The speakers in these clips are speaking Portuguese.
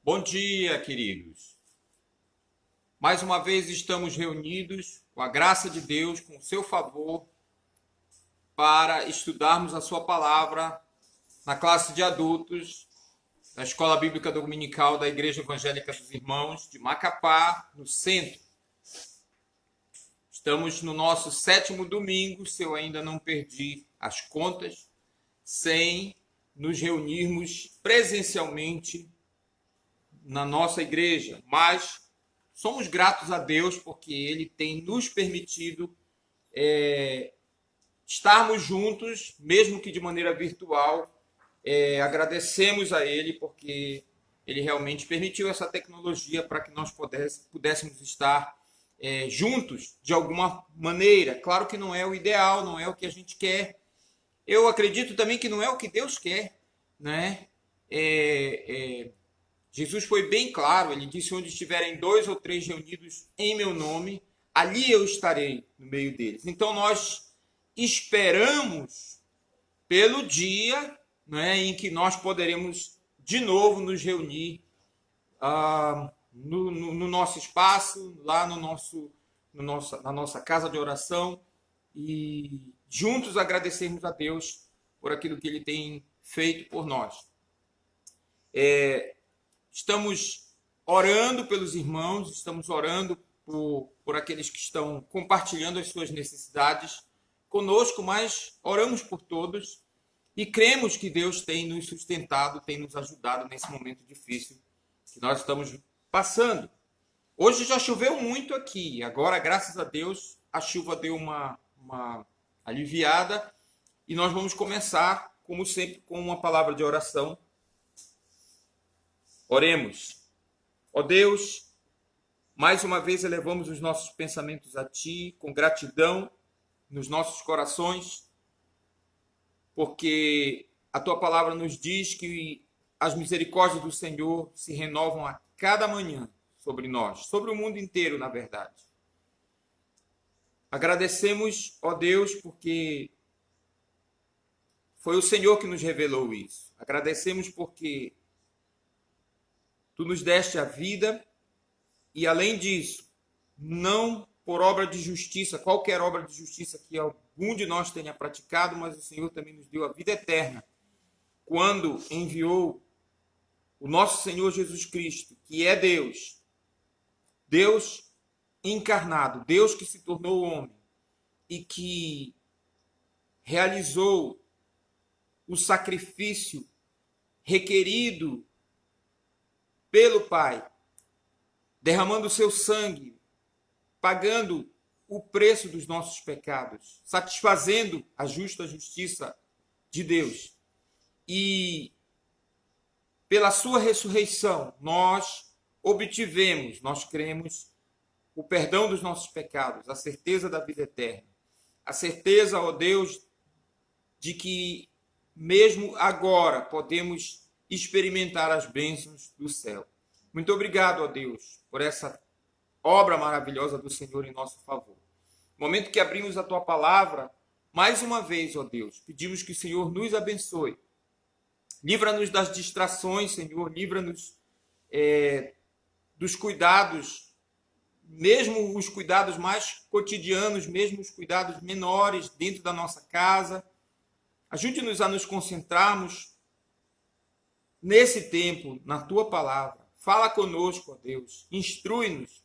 Bom dia, queridos. Mais uma vez estamos reunidos com a graça de Deus, com o seu favor, para estudarmos a sua palavra na classe de adultos da Escola Bíblica Dominical da Igreja Evangélica dos Irmãos de Macapá, no centro. Estamos no nosso 7º domingo, se eu ainda não perdi as contas, sem nos reunirmos presencialmente na nossa igreja, mas somos gratos a Deus porque Ele tem nos permitido estarmos juntos, mesmo que de maneira virtual. Agradecemos a Ele porque Ele realmente permitiu essa tecnologia para que nós pudéssemos estar juntos de alguma maneira. Claro que não é o ideal, não é o que a gente quer. Eu acredito também que não é o que Deus quer, né? Jesus foi bem claro, ele disse: onde estiverem 2 ou 3 reunidos em meu nome, ali eu estarei no meio deles. Então nós esperamos pelo dia, né, em que nós poderemos de novo nos reunir no nosso espaço, lá na nossa casa de oração, e juntos agradecermos a Deus por aquilo que Ele tem feito por nós. Estamos orando pelos irmãos, estamos orando por aqueles que estão compartilhando as suas necessidades conosco, mas oramos por todos e cremos que Deus tem nos sustentado, tem nos ajudado nesse momento difícil que nós estamos passando. Hoje já choveu muito aqui, agora, graças a Deus, a chuva deu uma aliviada e nós vamos começar, como sempre, com uma palavra de oração. Oremos. Ó Deus, mais uma vez elevamos os nossos pensamentos a Ti, com gratidão nos nossos corações, porque a Tua palavra nos diz que as misericórdias do Senhor se renovam a cada manhã sobre nós, sobre o mundo inteiro, na verdade. Agradecemos, ó Deus, porque foi o Senhor que nos revelou isso. Agradecemos porque Tu nos deste a vida e, além disso, não por obra de justiça, qualquer obra de justiça que algum de nós tenha praticado, mas o Senhor também nos deu a vida eterna quando enviou o nosso Senhor Jesus Cristo, que é Deus, Deus encarnado, Deus que se tornou homem e que realizou o sacrifício requerido pelo Pai, derramando o seu sangue, pagando o preço dos nossos pecados, satisfazendo a justa justiça de Deus. E pela sua ressurreição, nós obtivemos, nós cremos, o perdão dos nossos pecados, a certeza da vida eterna, a certeza, ó Deus, de que mesmo agora podemos experimentar as bênçãos do céu. Muito obrigado, ó Deus, por essa obra maravilhosa do Senhor em nosso favor. No momento que abrimos a Tua palavra, mais uma vez, ó Deus, pedimos que o Senhor nos abençoe. Livra-nos das distrações, Senhor, livra-nos dos cuidados, mesmo os cuidados mais cotidianos, mesmo os cuidados menores dentro da nossa casa. Ajude-nos a nos concentrarmos nesse tempo, na Tua palavra. Fala conosco, ó Deus, instrui-nos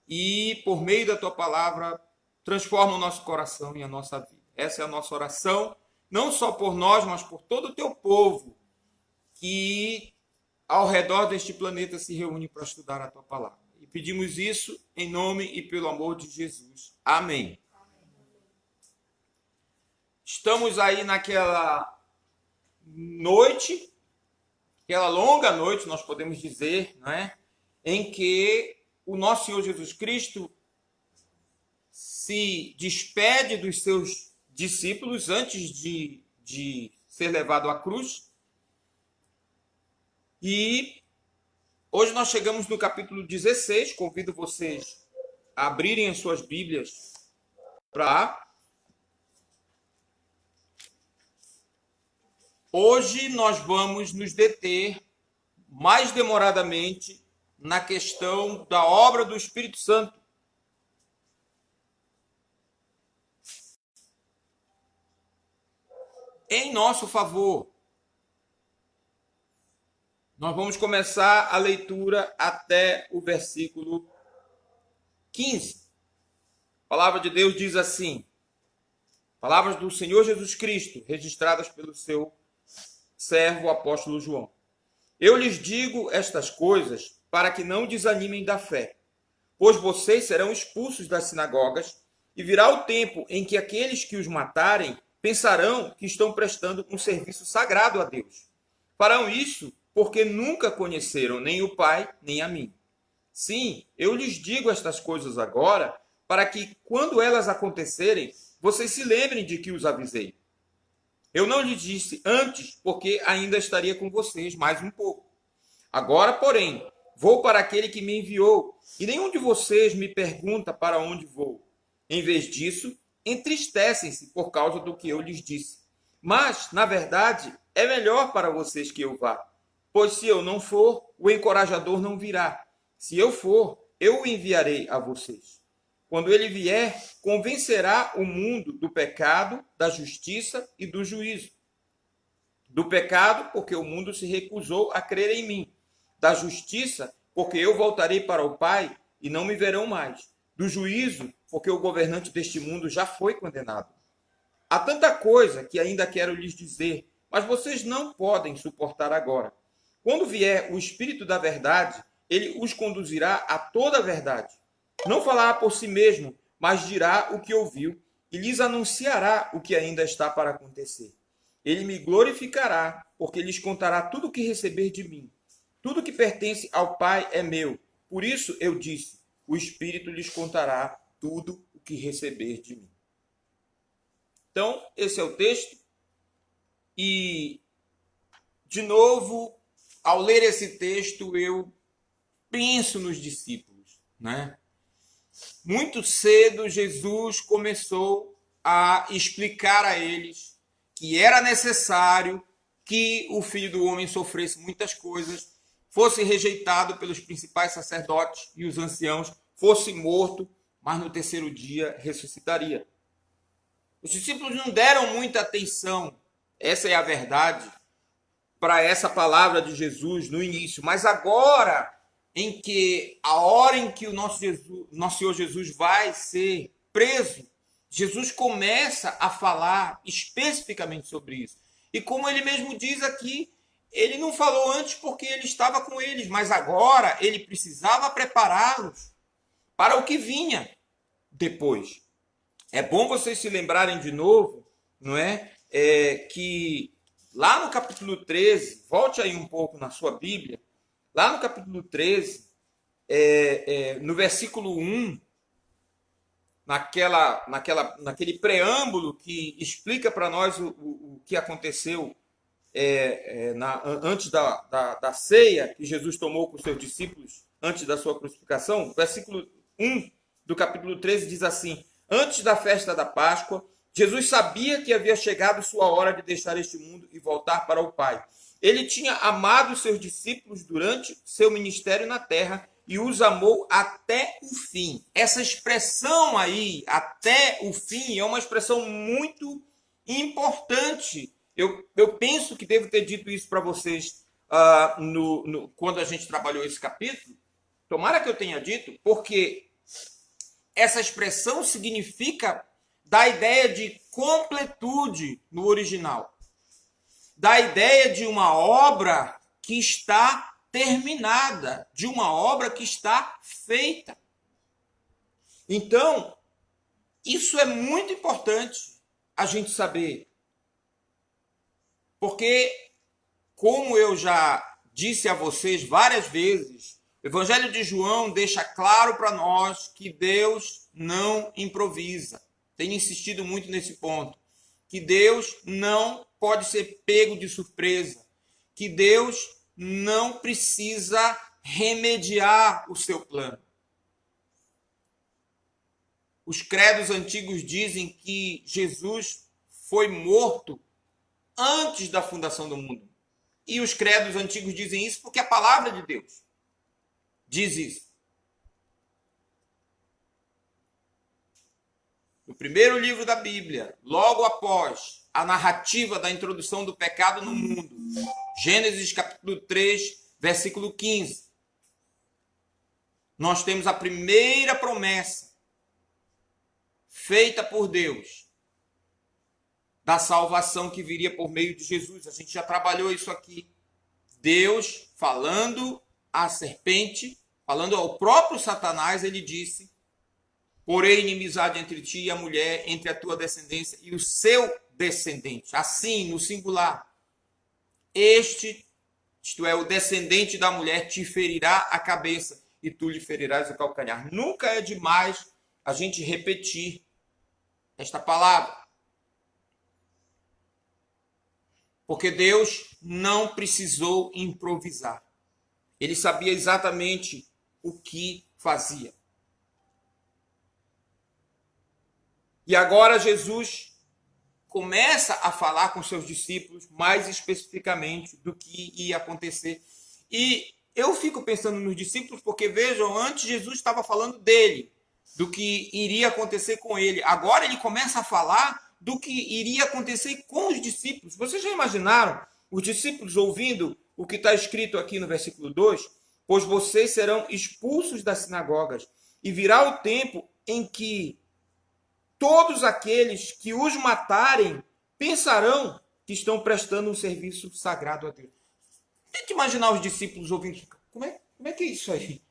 e, por meio da Tua palavra, transforma o nosso coração e a nossa vida. Essa é a nossa oração, não só por nós, mas por todo o Teu povo que ao redor deste planeta se reúne para estudar a Tua palavra. E pedimos isso em nome e pelo amor de Jesus. Amém. Estamos aí naquela noite, aquela longa noite, nós podemos dizer, não é? Em que o nosso Senhor Jesus Cristo se despede dos seus discípulos antes de ser levado à cruz. E hoje nós chegamos no capítulo 16. Convido vocês a abrirem as suas Bíblias para... Hoje nós vamos nos deter mais demoradamente na questão da obra do Espírito Santo. Em nosso favor. Nós vamos começar a leitura até o versículo 15. A palavra de Deus diz assim: palavras do Senhor Jesus Cristo, registradas pelo seu servo, o apóstolo João. Eu lhes digo estas coisas para que não desanimem da fé, pois vocês serão expulsos das sinagogas, e virá o tempo em que aqueles que os matarem pensarão que estão prestando um serviço sagrado a Deus. Farão isso porque nunca conheceram nem o Pai, nem a mim. Sim, eu lhes digo estas coisas agora, para que, quando elas acontecerem, vocês se lembrem de que os avisei. Eu não lhes disse antes, porque ainda estaria com vocês mais um pouco. Agora, porém, vou para aquele que me enviou, e nenhum de vocês me pergunta para onde vou. Em vez disso, entristecem-se por causa do que eu lhes disse. Mas, na verdade, é melhor para vocês que eu vá. Pois se eu não for, o encorajador não virá. Se eu for, eu o enviarei a vocês. Quando ele vier, convencerá o mundo do pecado, da justiça e do juízo. Do pecado, porque o mundo se recusou a crer em mim. Da justiça, porque eu voltarei para o Pai e não me verão mais. Do juízo, porque o governante deste mundo já foi condenado. Há tanta coisa que ainda quero lhes dizer, mas vocês não podem suportar agora. Quando vier o Espírito da verdade, ele os conduzirá a toda a verdade. Não falará por si mesmo, mas dirá o que ouviu e lhes anunciará o que ainda está para acontecer. Ele me glorificará, porque lhes contará tudo o que receber de mim. Tudo que pertence ao Pai é meu. Por isso eu disse, o Espírito lhes contará tudo o que receber de mim. Então, esse é o texto. E, de novo, ao ler esse texto, eu penso nos discípulos, né? Muito cedo, Jesus começou a explicar a eles que era necessário que o Filho do Homem sofresse muitas coisas, fosse rejeitado pelos principais sacerdotes e os anciãos, fosse morto, mas no terceiro dia ressuscitaria. Os discípulos não deram muita atenção, essa é a verdade, para essa palavra de Jesus no início, mas agora, em que a hora em que o nosso Senhor Jesus vai ser preso, Jesus começa a falar especificamente sobre isso. E como ele mesmo diz aqui, ele não falou antes porque ele estava com eles, mas agora ele precisava prepará-los para o que vinha depois. É bom vocês se lembrarem de novo, não é? Que lá no capítulo 13, volte aí um pouco na sua Bíblia, lá no capítulo 13, no versículo 1, naquele preâmbulo que explica para nós o que aconteceu antes da ceia que Jesus tomou com os seus discípulos, antes da sua crucificação, versículo 1 do capítulo 13 diz assim: antes da festa da Páscoa, Jesus sabia que havia chegado sua hora de deixar este mundo e voltar para o Pai. Ele tinha amado seus discípulos durante seu ministério na terra e os amou até o fim. Essa expressão aí, até o fim, é uma expressão muito importante. Eu penso que devo ter dito isso para vocês quando a gente trabalhou esse capítulo. Tomara que eu tenha dito, porque essa expressão significa da ideia de completude no original, da ideia de uma obra que está terminada, de uma obra que está feita. Então, isso é muito importante a gente saber, porque, como eu já disse a vocês várias vezes, o Evangelho de João deixa claro para nós que Deus não improvisa. Tenho insistido muito nesse ponto. Que Deus não pode ser pego de surpresa. Que Deus não precisa remediar o seu plano. Os credos antigos dizem que Jesus foi morto antes da fundação do mundo. E os credos antigos dizem isso porque a palavra de Deus diz isso. No primeiro livro da Bíblia, logo após a narrativa da introdução do pecado no mundo, Gênesis capítulo 3, versículo 15, nós temos a primeira promessa feita por Deus da salvação que viria por meio de Jesus. A gente já trabalhou isso aqui. Deus falando à serpente, falando ao próprio Satanás, ele disse: porém inimizade entre ti e a mulher, entre a tua descendência e o seu descendente. Assim, no singular, isto é, o descendente da mulher, te ferirá a cabeça e tu lhe ferirás o calcanhar. Nunca é demais a gente repetir esta palavra. Porque Deus não precisou improvisar. Ele sabia exatamente o que fazia. E agora Jesus começa a falar com seus discípulos mais especificamente do que ia acontecer. E eu fico pensando nos discípulos porque, vejam, antes Jesus estava falando dele, do que iria acontecer com ele. Agora ele começa a falar do que iria acontecer com os discípulos. Vocês já imaginaram os discípulos ouvindo o que está escrito aqui no versículo 2? Pois vocês serão expulsos das sinagogas, e virá o tempo em que todos aqueles que os matarem pensarão que estão prestando um serviço sagrado a Deus. Tente imaginar os discípulos ouvindo isso. Como é que é isso aí?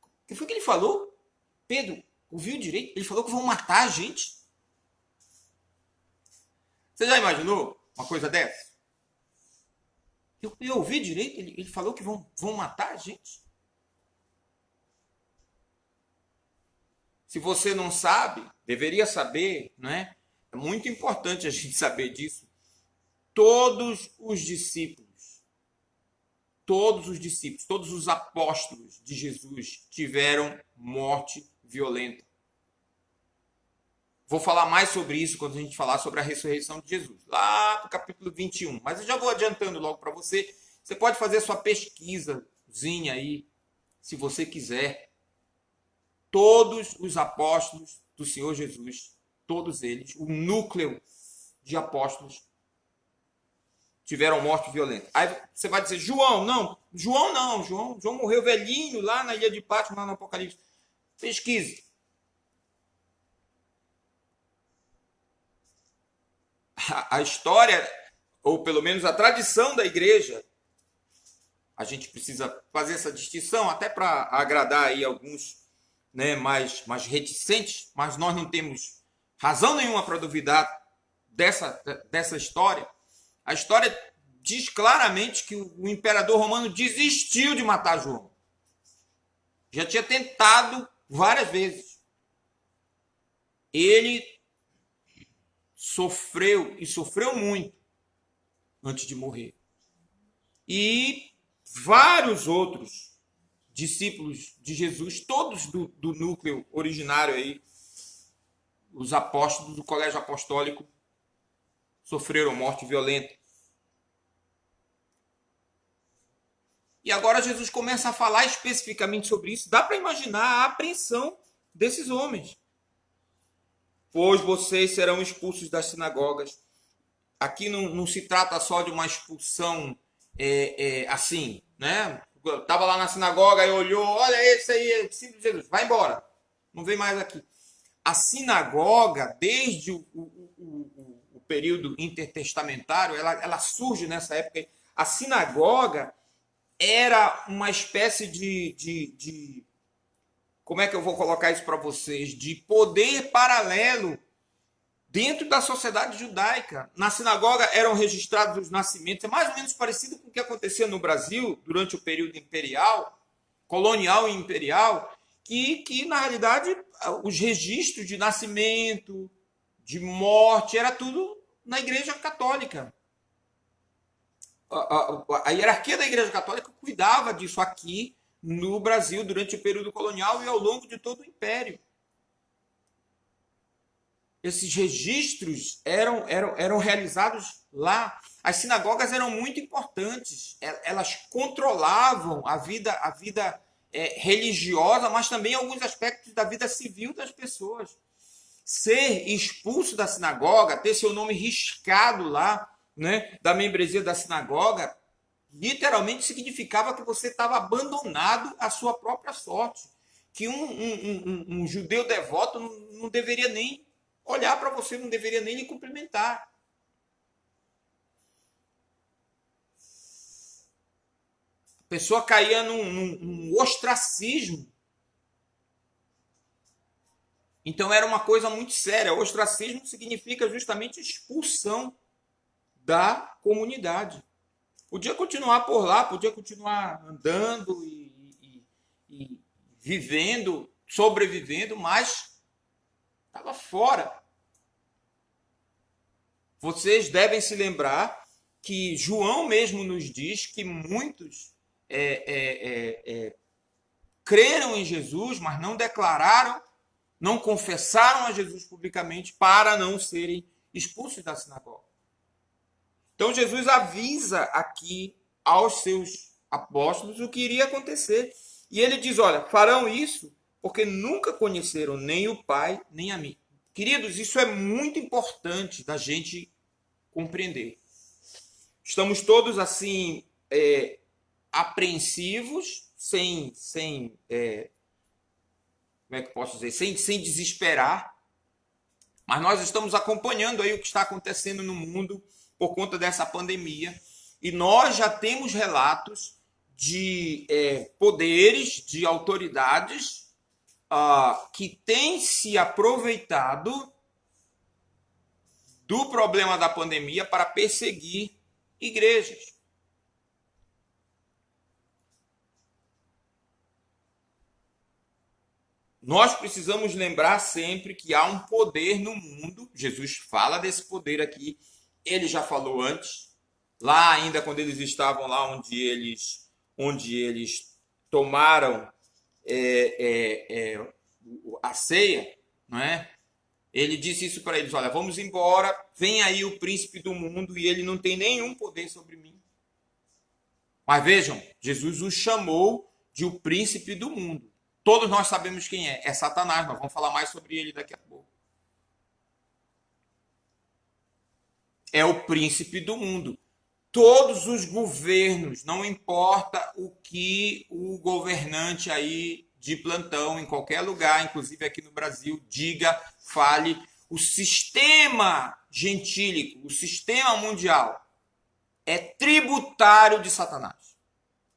O que foi que ele falou? Pedro, ouviu direito? Ele falou que vão matar a gente. Você já imaginou uma coisa dessa? Eu ouvi direito? Ele falou que vão matar a gente. Se você não sabe, deveria saber, não é? É muito importante a gente saber disso. Todos os discípulos, todos os apóstolos de Jesus tiveram morte violenta. Vou falar mais sobre isso quando a gente falar sobre a ressurreição de Jesus, lá no capítulo 21. Mas eu já vou adiantando logo para você. Você pode fazer sua pesquisazinha aí, se você quiser. Todos os apóstolos do Senhor Jesus, todos eles, o núcleo de apóstolos, tiveram morte violenta. Aí você vai dizer, João morreu velhinho lá na ilha de Patmos, lá no Apocalipse. Pesquise. A história, ou pelo menos a tradição da igreja, a gente precisa fazer essa distinção até para agradar aí alguns, né, mais reticentes, mas nós não temos razão nenhuma para duvidar dessa história. A história diz claramente que o imperador romano desistiu de matar João. Já tinha tentado várias vezes. Ele sofreu muito antes de morrer. E vários outros discípulos de Jesus, todos do núcleo originário aí, os apóstolos do colégio apostólico, sofreram morte violenta. E agora Jesus começa a falar especificamente sobre isso. Dá para imaginar a apreensão desses homens. Pois vocês serão expulsos das sinagogas. Aqui não se trata só de uma expulsão assim, né? Estava lá na sinagoga e olhou, olha esse aí, é discípulo de Jesus, vai embora, não vem mais aqui. A sinagoga, desde o período intertestamentário, ela surge nessa época. A sinagoga era uma espécie de como é que eu vou colocar isso para vocês? De poder paralelo dentro da sociedade judaica. Na sinagoga eram registrados os nascimentos. É mais ou menos parecido com o que acontecia no Brasil durante o período imperial, colonial e imperial, que na realidade os registros de nascimento, de morte, era tudo na Igreja Católica. A hierarquia da Igreja Católica cuidava disso aqui no Brasil durante o período colonial e ao longo de todo o Império. esses registros eram realizados lá. As sinagogas eram muito importantes. Elas controlavam a vida religiosa, mas também alguns aspectos da vida civil das pessoas. Ser expulso da sinagoga, ter seu nome riscado lá, né, da membresia da sinagoga, literalmente significava que você estava abandonado à sua própria sorte. Que um judeu devoto não deveria nem olhar para você, não deveria nem lhe cumprimentar. A pessoa caía num ostracismo. Então era uma coisa muito séria. O ostracismo significa justamente expulsão da comunidade. Podia continuar por lá, podia continuar andando e vivendo, sobrevivendo, mas estava fora. Vocês devem se lembrar que João mesmo nos diz que muitos creram em Jesus, mas não declararam, não confessaram a Jesus publicamente para não serem expulsos da sinagoga. Então Jesus avisa aqui aos seus apóstolos o que iria acontecer. E ele diz, olha, farão isso porque nunca conheceram nem o Pai, nem a mim. Queridos, isso é muito importante da gente compreender. Estamos todos assim, apreensivos, sem como é que eu posso dizer, sem desesperar, mas nós estamos acompanhando aí o que está acontecendo no mundo por conta dessa pandemia, e nós já temos relatos de poderes, de autoridades que têm se aproveitado do problema da pandemia para perseguir igrejas. Nós precisamos lembrar sempre que há um poder no mundo. Jesus fala desse poder aqui. Ele já falou antes, lá ainda quando eles estavam lá onde eles tomaram a ceia, não é? Ele disse isso para eles, olha, vamos embora, vem aí o príncipe do mundo e ele não tem nenhum poder sobre mim. Mas vejam, Jesus os chamou de o príncipe do mundo. Todos nós sabemos quem é Satanás, nós vamos falar mais sobre ele daqui a pouco. É o príncipe do mundo. Todos os governos, não importa o que o governante aí de plantão, em qualquer lugar, inclusive aqui no Brasil, diga, fale, o sistema gentílico, o sistema mundial é tributário de Satanás.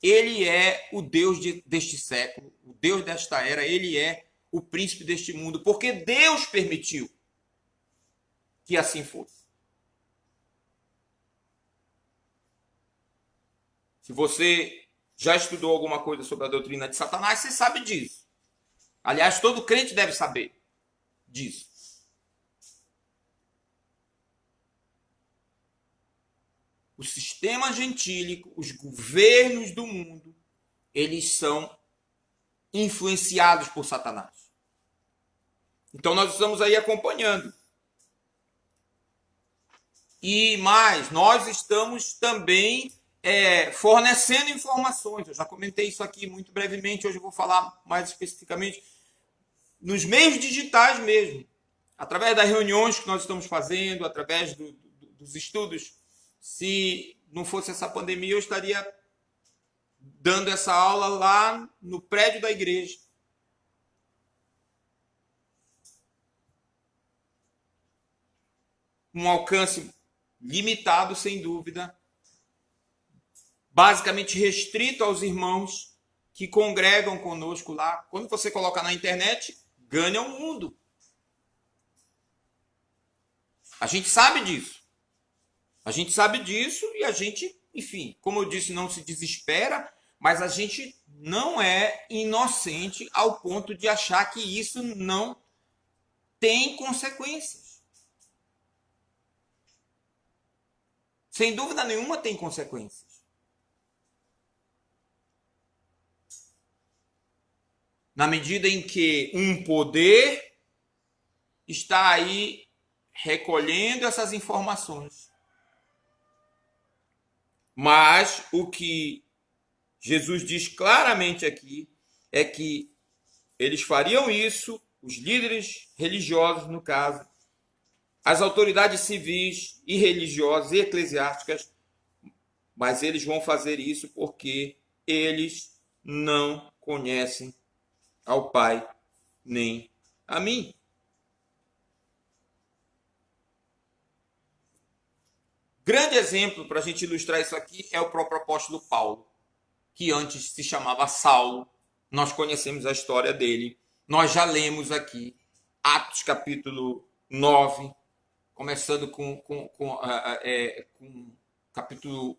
Ele é o Deus deste século, o Deus desta era, ele é o príncipe deste mundo, porque Deus permitiu que assim fosse. Se você já estudou alguma coisa sobre a doutrina de Satanás, você sabe disso. Aliás, todo crente deve saber disso. O sistema gentílico, os governos do mundo, eles são influenciados por Satanás. Então nós estamos aí acompanhando. E mais, nós estamos também fornecendo informações. Eu já comentei isso aqui muito brevemente, hoje eu vou falar mais especificamente nos meios digitais mesmo, através das reuniões que nós estamos fazendo, através dos estudos. Se não fosse essa pandemia, eu estaria dando essa aula lá no prédio da igreja. Um alcance limitado, sem dúvida, basicamente restrito aos irmãos que congregam conosco lá. Quando você coloca na internet, ganha o mundo. A gente sabe disso. A gente sabe disso e a gente, enfim, como eu disse, não se desespera, mas a gente não é inocente ao ponto de achar que isso não tem consequências. Sem dúvida nenhuma tem consequências. Na medida em que um poder está aí recolhendo essas informações. Mas o que Jesus diz claramente aqui é que eles fariam isso, os líderes religiosos, no caso, as autoridades civis e religiosas e eclesiásticas, mas eles vão fazer isso porque eles não conhecem ao Pai nem a mim. Grande exemplo para a gente ilustrar isso aqui é o próprio apóstolo Paulo, que antes se chamava Saulo. Nós conhecemos a história dele. Nós já lemos aqui Atos capítulo 9, começando com capítulo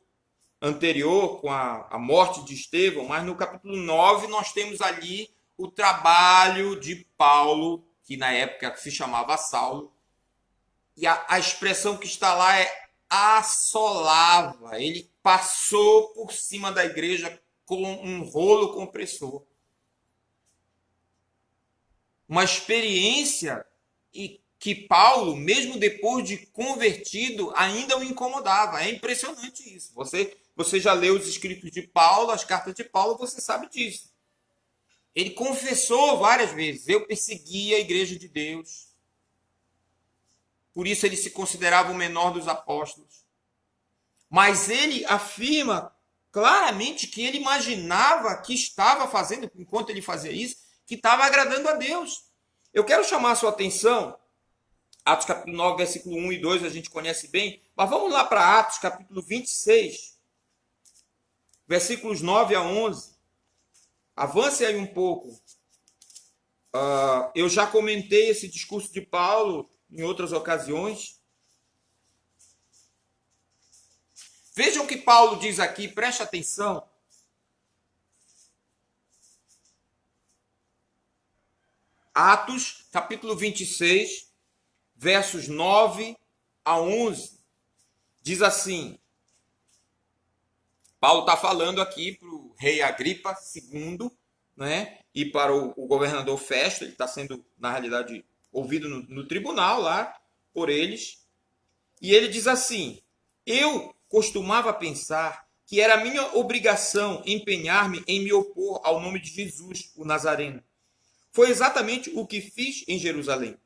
anterior, com a morte de Estevão, mas no capítulo 9 nós temos ali o trabalho de Paulo, que na época se chamava Saulo, e a expressão que está lá é assolava. Ele passou por cima da igreja com um rolo compressor. Uma experiência que Paulo, mesmo depois de convertido, ainda o incomodava. É impressionante isso. Você já leu os escritos de Paulo, as cartas de Paulo, você sabe disso. Ele confessou várias vezes: eu persegui a igreja de Deus. Por isso ele se considerava o menor dos apóstolos. Mas ele afirma claramente que ele imaginava que estava fazendo, enquanto ele fazia isso, que estava agradando a Deus. Eu quero chamar a sua atenção, Atos capítulo 9, versículo 1 e 2, a gente conhece bem, mas vamos lá para Atos capítulo 26, versículos 9 a 11. Avance aí um pouco. Eu já comentei esse discurso de Paulo em outras ocasiões. Vejam o que Paulo diz aqui, preste atenção. Atos, capítulo 26, versos 9 a 11. Diz assim, Paulo está falando aqui para o rei Agripa II, né, e para o governador Festo. Ele está sendo, na realidade, ouvido no tribunal lá por eles. E ele diz assim: eu costumava pensar que era minha obrigação empenhar-me em me opor ao nome de Jesus, o Nazareno. Foi exatamente o que fiz em Jerusalém.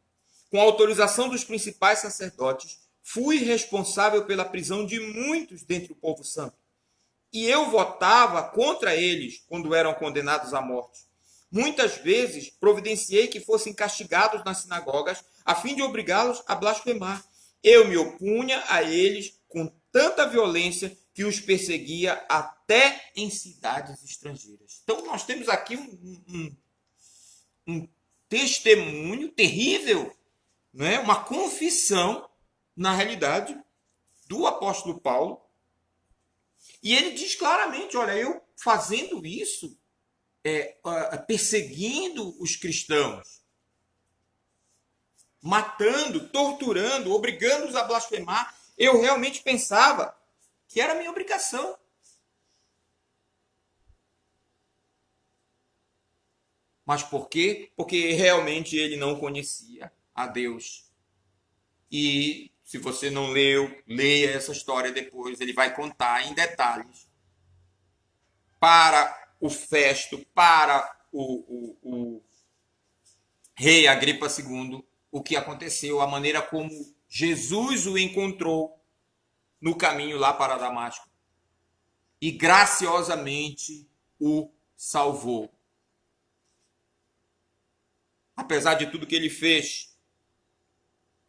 Com a autorização dos principais sacerdotes, fui responsável pela prisão de muitos dentre o povo santo. E eu votava contra eles quando eram condenados à morte. Muitas vezes providenciei que fossem castigados nas sinagogas a fim de obrigá-los a blasfemar. Eu me opunha a eles com tanta violência que os perseguia até em cidades estrangeiras. Então nós temos aqui um testemunho terrível, né? Uma confissão, na realidade, do apóstolo Paulo. E ele diz claramente, olha, eu fazendo isso, perseguindo os cristãos, matando, torturando, obrigando-os a blasfemar, eu realmente pensava que era minha obrigação. Mas por quê? Porque realmente ele não conhecia a Deus. E se você não leu, leia essa história depois. Ele vai contar em detalhes para o Festo, para o rei Agripa II, o que aconteceu, a maneira como Jesus o encontrou no caminho lá para Damasco e graciosamente o salvou. Apesar de tudo que ele fez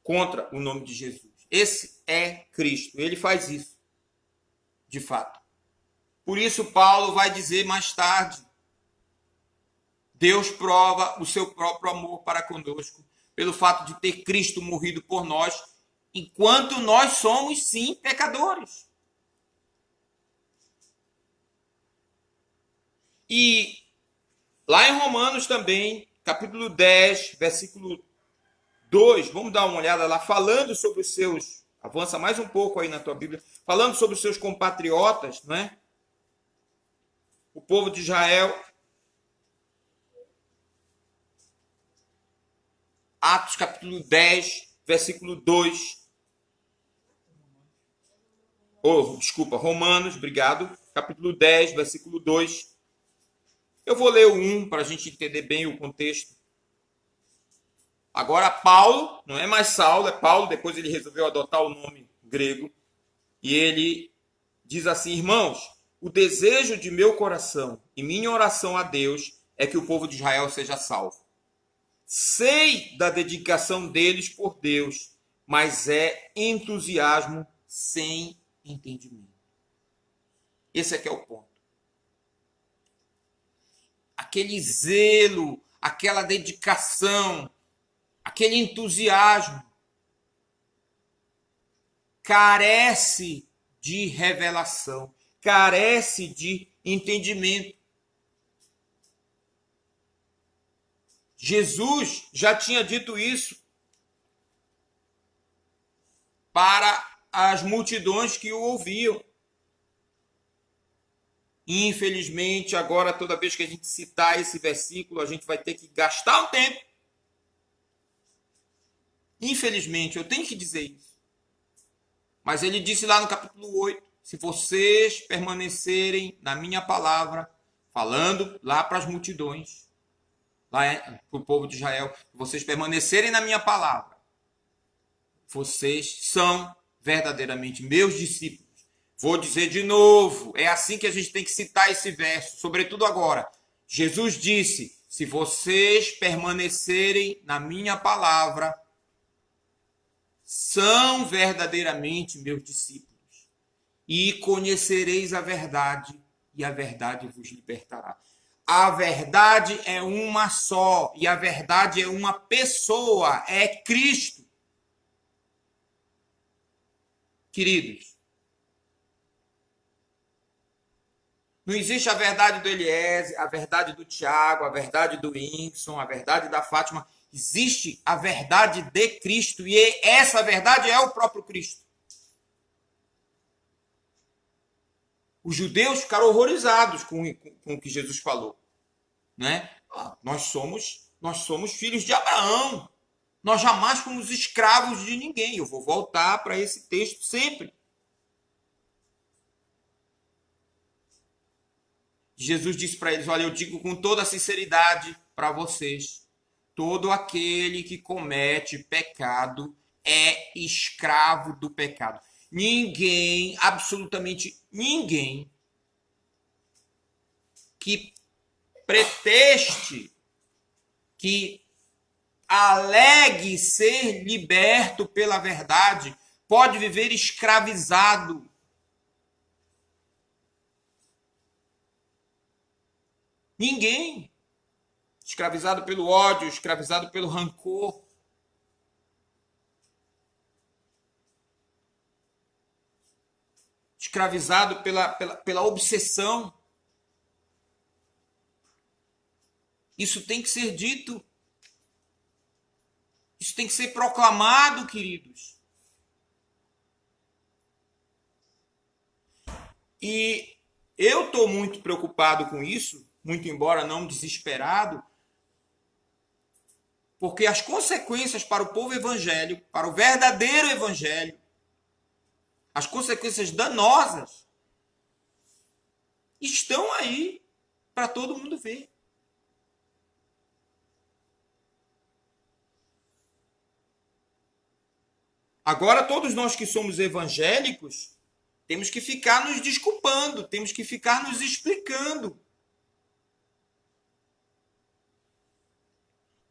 contra o nome de Jesus. Esse é Cristo. Ele faz isso, de fato. Por isso, Paulo vai dizer mais tarde: Deus prova o seu próprio amor para conosco, pelo fato de ter Cristo morrido por nós, enquanto nós somos, sim, pecadores. E lá em Romanos também, capítulo 10, versículo 2, vamos dar uma olhada lá, falando sobre os seus, avança mais um pouco aí na tua Bíblia, falando sobre os seus compatriotas, né? O povo de Israel. Atos capítulo 10, versículo 2. Romanos, obrigado. Capítulo 10, versículo 2. Eu vou ler o 1 para a gente entender bem o contexto. Agora, Paulo, não é mais Saulo, é Paulo, depois ele resolveu adotar o nome grego. E ele diz assim: irmãos, o desejo de meu coração e minha oração a Deus é que o povo de Israel seja salvo. Sei da dedicação deles por Deus, mas é entusiasmo sem entendimento. Esse é que é o ponto. Aquele zelo, aquela dedicação, aquele entusiasmo carece de revelação, carece de entendimento. Jesus já tinha dito isso para as multidões que o ouviam. Infelizmente, agora toda vez que a gente citar esse versículo, a gente vai ter que gastar um tempo. Infelizmente, eu tenho que dizer isso. Mas ele disse lá no capítulo 8, se vocês permanecerem na minha palavra, falando lá para as multidões, lá para o povo de Israel, se vocês permanecerem na minha palavra, vocês são verdadeiramente meus discípulos. Vou dizer de novo, é assim que a gente tem que citar esse verso, sobretudo agora. Jesus disse, se vocês permanecerem na minha palavra, são verdadeiramente meus discípulos. E conhecereis a verdade, e a verdade vos libertará. A verdade é uma só, e a verdade é uma pessoa, é Cristo. Queridos, não existe a verdade do Eliezer, a verdade do Tiago, a verdade do Whindersson, a verdade da Fátima. Existe a verdade de Cristo, e essa verdade é o próprio Cristo. Os judeus ficaram horrorizados com o que Jesus falou, né? Nós somos filhos de Abraão. Nós jamais fomos escravos de ninguém. Eu vou voltar para esse texto sempre. Jesus disse para eles, olha, eu digo com toda a sinceridade para vocês, todo aquele que comete pecado é escravo do pecado. Ninguém, absolutamente ninguém, que pretexte, que alegue ser liberto pela verdade, pode viver escravizado. Ninguém. Escravizado pelo ódio, escravizado pelo rancor. Escravizado pela obsessão. Isso tem que ser dito. Isso tem que ser proclamado, queridos. E eu estou muito preocupado com isso, muito embora não desesperado, porque as consequências para o povo evangélico, para o verdadeiro evangelho, as consequências danosas, estão aí para todo mundo ver. Agora, todos nós que somos evangélicos, temos que ficar nos desculpando, temos que ficar nos explicando.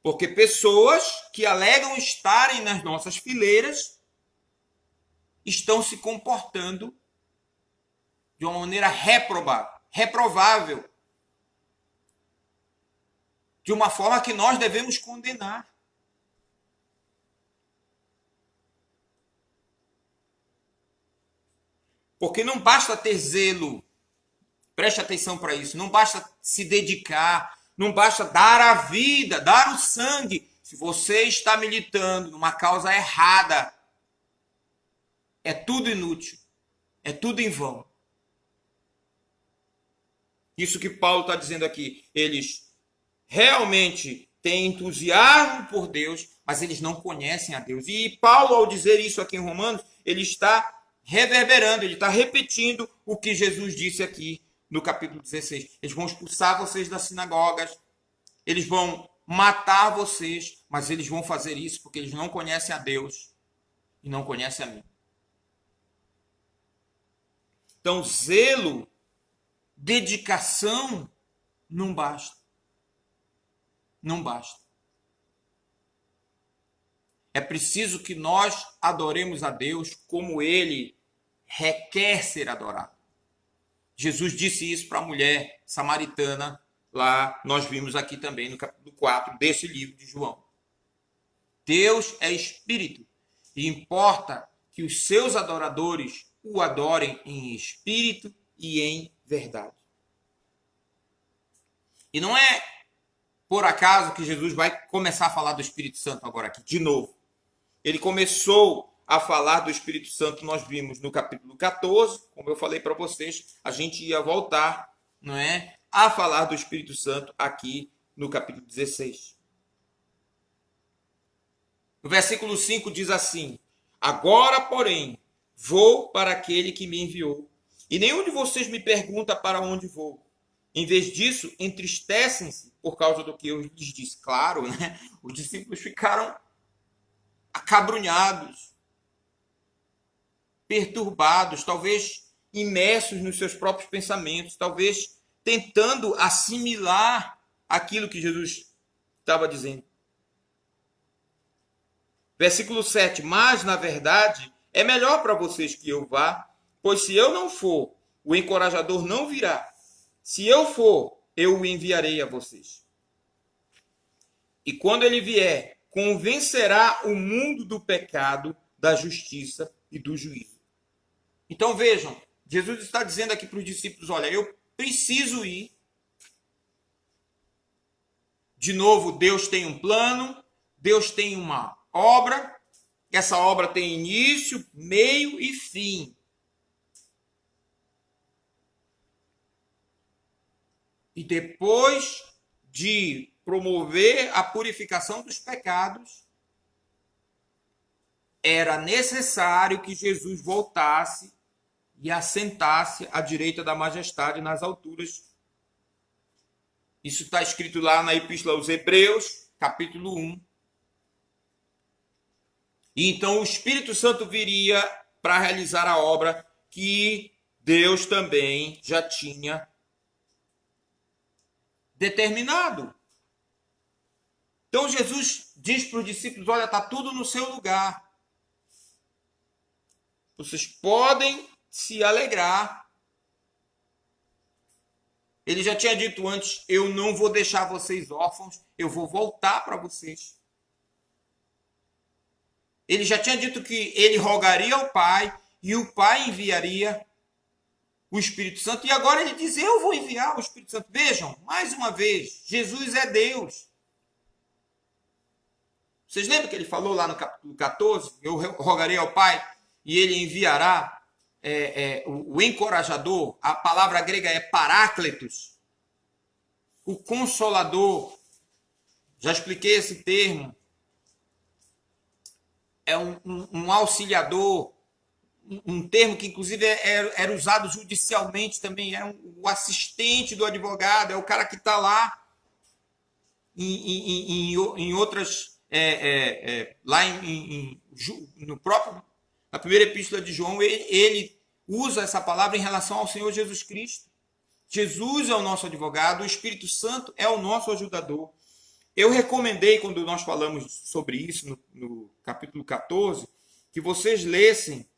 Porque pessoas que alegam estarem nas nossas fileiras estão se comportando de uma maneira reprovável, de uma forma que nós devemos condenar. Porque não basta ter zelo, preste atenção para isso, não basta se dedicar, não basta dar a vida, dar o sangue. Se você está militando numa causa errada, é tudo inútil, é tudo em vão. Isso que Paulo está dizendo aqui, eles realmente têm entusiasmo por Deus, mas eles não conhecem a Deus. E Paulo, ao dizer isso aqui em Romanos, ele está reverberando, ele está repetindo o que Jesus disse aqui no capítulo 16. Eles vão expulsar vocês das sinagogas, eles vão matar vocês, mas eles vão fazer isso porque eles não conhecem a Deus e não conhecem a mim. Então, zelo, dedicação, não basta. Não basta. É preciso que nós adoremos a Deus como Ele requer ser adorado. Jesus disse isso para a mulher samaritana, lá nós vimos aqui também no capítulo 4 desse livro de João. Deus é espírito e importa que os seus adoradores o adorem em espírito e em verdade. E não é por acaso que Jesus vai começar a falar do Espírito Santo agora aqui, de novo. Ele começou a falar do Espírito Santo, nós vimos no capítulo 14, como eu falei para vocês, a gente ia voltar, não é, a falar do Espírito Santo aqui no capítulo 16. No versículo 5 diz assim: agora, porém, vou para aquele que me enviou, e nenhum de vocês me pergunta para onde vou. Em vez disso, entristecem-se por causa do que eu lhes disse. Claro, né? Os discípulos ficaram acabrunhados, perturbados, talvez imersos nos seus próprios pensamentos, talvez tentando assimilar aquilo que Jesus estava dizendo. Versículo 7. Mas, na verdade, é melhor para vocês que eu vá, pois se eu não for, o encorajador não virá. Se eu for, eu o enviarei a vocês. E quando ele vier, convencerá o mundo do pecado, da justiça e do juízo. Então vejam, Jesus está dizendo aqui para os discípulos, olha, eu preciso ir. De novo, Deus tem um plano, Deus tem uma obra, essa obra tem início, meio e fim. E depois de promover a purificação dos pecados, era necessário que Jesus voltasse e assentasse à direita da majestade nas alturas. Isso está escrito lá na Epístola aos Hebreus, capítulo 1. E então o Espírito Santo viria para realizar a obra que Deus também já tinha determinado. Então Jesus diz para os discípulos, olha, está tudo no seu lugar. Vocês podem se alegrar. Ele já tinha dito antes, eu não vou deixar vocês órfãos, eu vou voltar para vocês. Ele já tinha dito que ele rogaria ao Pai e o Pai enviaria o Espírito Santo. E agora ele diz, eu vou enviar o Espírito Santo. Vejam, mais uma vez, Jesus é Deus. Vocês lembram que ele falou lá no capítulo 14? Eu rogarei ao Pai e ele enviará o encorajador. A palavra grega é parácletos. O consolador. Já expliquei esse termo. É um auxiliador. Um termo que, inclusive, era usado judicialmente também. É o assistente do advogado. É o cara que está lá em outras... lá no próprio, na primeira epístola de João, ele usa essa palavra em relação ao Senhor Jesus Cristo. Jesus é o nosso advogado, o Espírito Santo é o nosso ajudador. Eu recomendei, quando nós falamos sobre isso no capítulo 14, que vocês lessem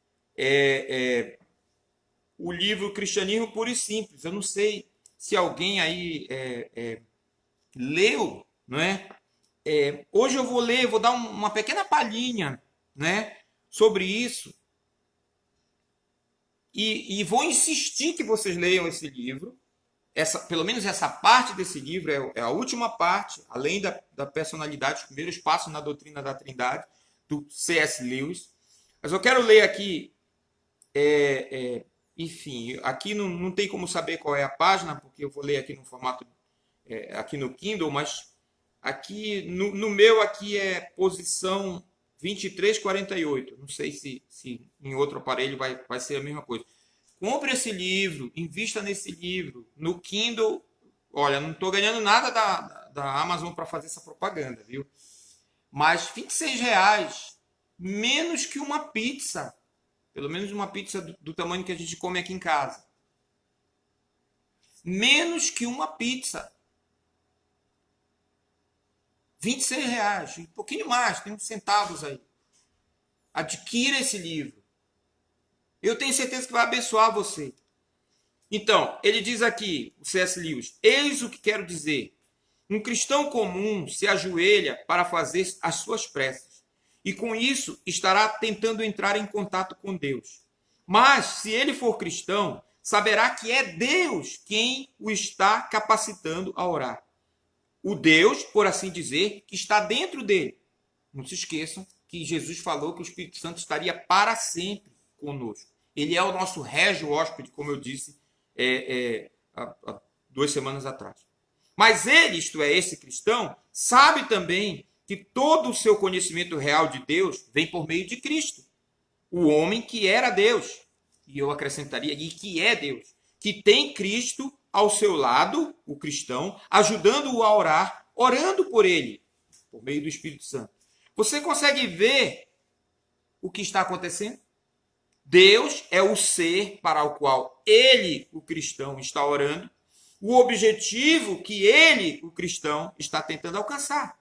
o livro Cristianismo Puro e Simples. Eu não sei se alguém aí leu, não é? Hoje eu vou ler, vou dar uma pequena palhinha, né, sobre isso. E vou insistir que vocês leiam esse livro. Pelo menos essa parte desse livro é a última parte, além da personalidade, os primeiros passos na doutrina da Trindade, do C.S. Lewis. Mas eu quero ler aqui, enfim, aqui não tem como saber qual é a página, porque eu vou ler aqui no formato, aqui no Kindle, mas Aqui, no meu aqui é posição 2348. Não sei se em outro aparelho vai ser a mesma coisa. Compre esse livro, invista nesse livro. No Kindle, olha, não estou ganhando nada da Amazon para fazer essa propaganda, viu? Mas R$ 26, menos que uma pizza. Pelo menos uma pizza do tamanho que a gente come aqui em casa. Menos que uma pizza. R$ 26, um pouquinho mais, tem uns centavos aí. Adquira esse livro. Eu tenho certeza que vai abençoar você. Então, ele diz aqui, o C.S. Lewis, eis o que quero dizer. Um cristão comum se ajoelha para fazer as suas preces. E com isso estará tentando entrar em contato com Deus. Mas, se ele for cristão, saberá que é Deus quem o está capacitando a orar. O Deus, por assim dizer, que está dentro dele. Não se esqueçam que Jesus falou que o Espírito Santo estaria para sempre conosco. Ele é o nosso régio hóspede, como eu disse há 2 semanas atrás. Mas ele, isto é, esse cristão, sabe também que todo o seu conhecimento real de Deus vem por meio de Cristo, o homem que era Deus, e eu acrescentaria, e que é Deus, que tem Cristo ao seu lado, o cristão, ajudando-o a orar, orando por ele, por meio do Espírito Santo. Você consegue ver o que está acontecendo? Deus é o ser para o qual ele, o cristão, está orando, o objetivo que ele, o cristão, está tentando alcançar.